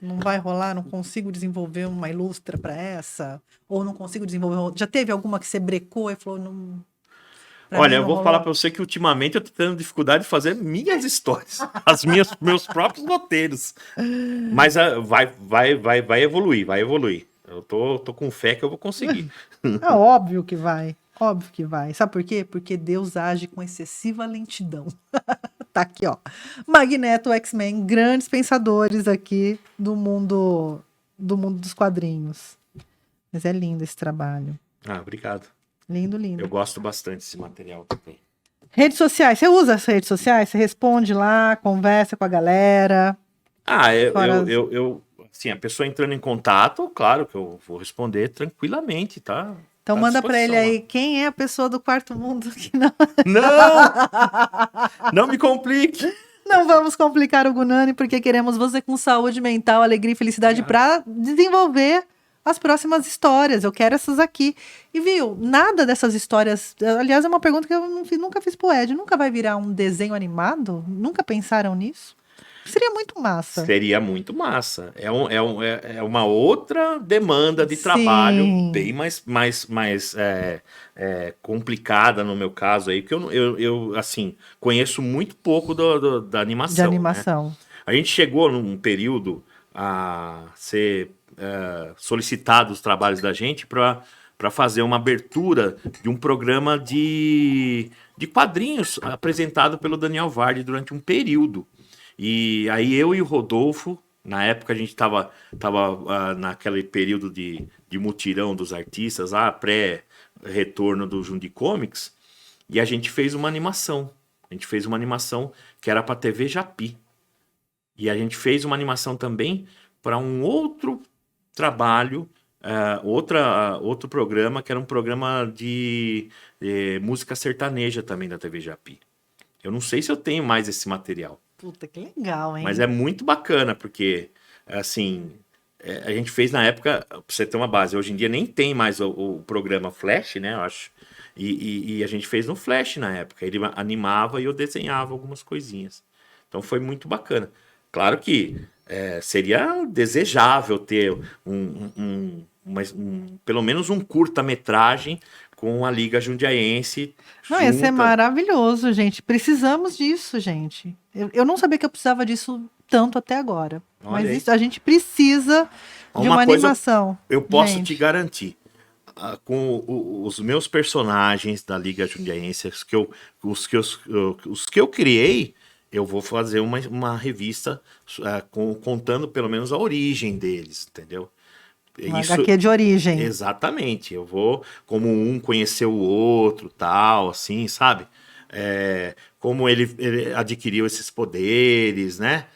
não vai rolar, não consigo desenvolver uma ilustra para essa? Ou não consigo desenvolver. Já teve alguma que você brecou e falou: não, para olha, mim eu não vou falar rolou? para você que ultimamente eu tô tendo dificuldade de fazer minhas histórias, meus próprios roteiros. Mas vai evoluir, vai evoluir. Eu tô com fé que eu vou conseguir. Ah, óbvio que vai. Óbvio que vai. Sabe por quê? Porque Deus age com excessiva lentidão. Tá aqui, ó. Magneto, X-Men, grandes pensadores aqui do mundo dos quadrinhos. Mas é lindo esse trabalho. Ah, obrigado. Lindo, Eu lindo. gosto bastante desse material também. Redes sociais, você usa as redes sociais? Você responde lá, conversa com a galera. Ah, Fora... assim, a pessoa entrando em contato, claro que eu vou responder tranquilamente, tá? Então Tá à manda pra ele disposição lá. aí quem é a pessoa do quarto mundo que não. Não! Não me complique! Não vamos complicar o Gunani, porque queremos você com saúde mental, alegria e felicidade para desenvolver as próximas histórias. Eu quero essas aqui. E viu, nada dessas histórias. Aliás, é uma pergunta que eu nunca fiz pro Ed. Nunca vai virar um desenho animado? Nunca pensaram nisso? Seria muito massa. Seria muito massa. É uma outra demanda de trabalho, Sim, bem mais complicada no meu caso aí, porque eu assim, conheço muito pouco da de animação, né? animação. A gente chegou num período a ser solicitado os trabalhos da gente para fazer uma abertura de um programa de quadrinhos apresentado pelo Daniel Vardi durante um período. E aí eu e o Rodolfo, na época a gente estava naquele período de mutirão dos artistas, pré-retorno do Jundi Comics, e a gente fez uma animação. A gente fez uma animação que era para a TV Japi. E a gente fez uma animação também para um outro trabalho, outro programa, que era um programa de música sertaneja também da TV Japi. Eu não sei se eu tenho mais esse material. Puta, que legal, hein? Mas é muito bacana, porque, assim, a gente fez na época, pra você ter uma base, hoje em dia nem tem mais o programa Flash, né, eu acho. E a gente fez no Flash na época. Ele animava e eu desenhava algumas coisinhas. Então foi muito bacana. Claro que seria desejável ter pelo menos um curta-metragem com a Liga Jundiaense Não, ia ser junta. maravilhoso, gente. Precisamos disso, gente. Eu não sabia que eu precisava disso tanto até agora. Olha Mas aí. isso, a gente precisa de uma Coisa animação. eu posso te Gente, garantir. Com os meus personagens da Liga Jundiaense, os que eu criei, eu vou fazer uma revista contando pelo menos a origem deles, entendeu? um Isso, HQ de origem. exatamente. Eu vou como um conhecer o outro, tal, assim, sabe? Como ele adquiriu esses poderes, né?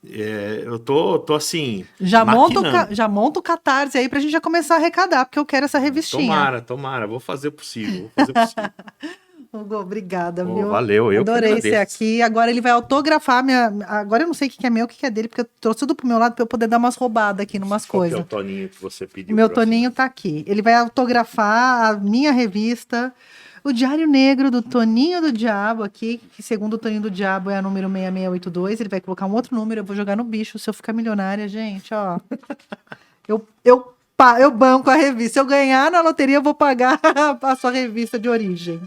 Eu tô assim, maquinando. Já monta o Catarse aí pra gente já começar a arrecadar, porque eu quero essa revistinha. Tomara, vou fazer o possível, vou fazer o possível. Hugo, obrigada, Pô, viu? valeu, eu que Adorei ser agradeço. aqui. Agora ele vai autografar minha. Agora eu não sei o que é meu, o que é dele, porque eu trouxe tudo pro meu lado pra eu poder dar umas roubadas aqui numas Qual que é coisas. o toninho que você O pediu meu pra assinar? Toninho tá aqui. Ele vai autografar a minha revista, o Diário Negro do Toninho do Diabo aqui, que segundo o Toninho do Diabo é a número 6682. Ele vai colocar um outro número, eu vou jogar no bicho se eu ficar milionária, gente, ó. Eu Eu banco a revista. Se eu ganhar na loteria, eu vou pagar a sua revista de origem.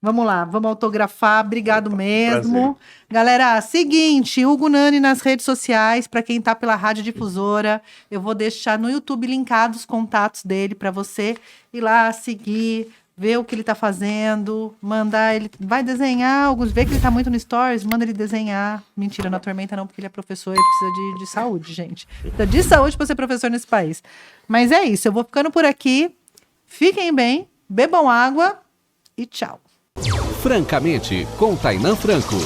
Vamos lá, vamos autografar. Obrigado mesmo. Prazer. Galera, seguinte, Hugo Nani nas redes sociais, para quem tá pela Rádio Difusora, eu vou deixar no YouTube linkados os contatos dele para você ir lá seguir, ver o que ele tá fazendo, mandar ele, vai desenhar, alguns vê que ele tá muito no Stories, manda ele desenhar. Mentira, na Tormenta não, porque ele é professor e precisa de saúde, gente. Precisa de saúde para ser professor nesse país. Mas é isso, eu vou ficando por aqui. Fiquem bem, bebam água e tchau. Francamente, com Tainan Franco.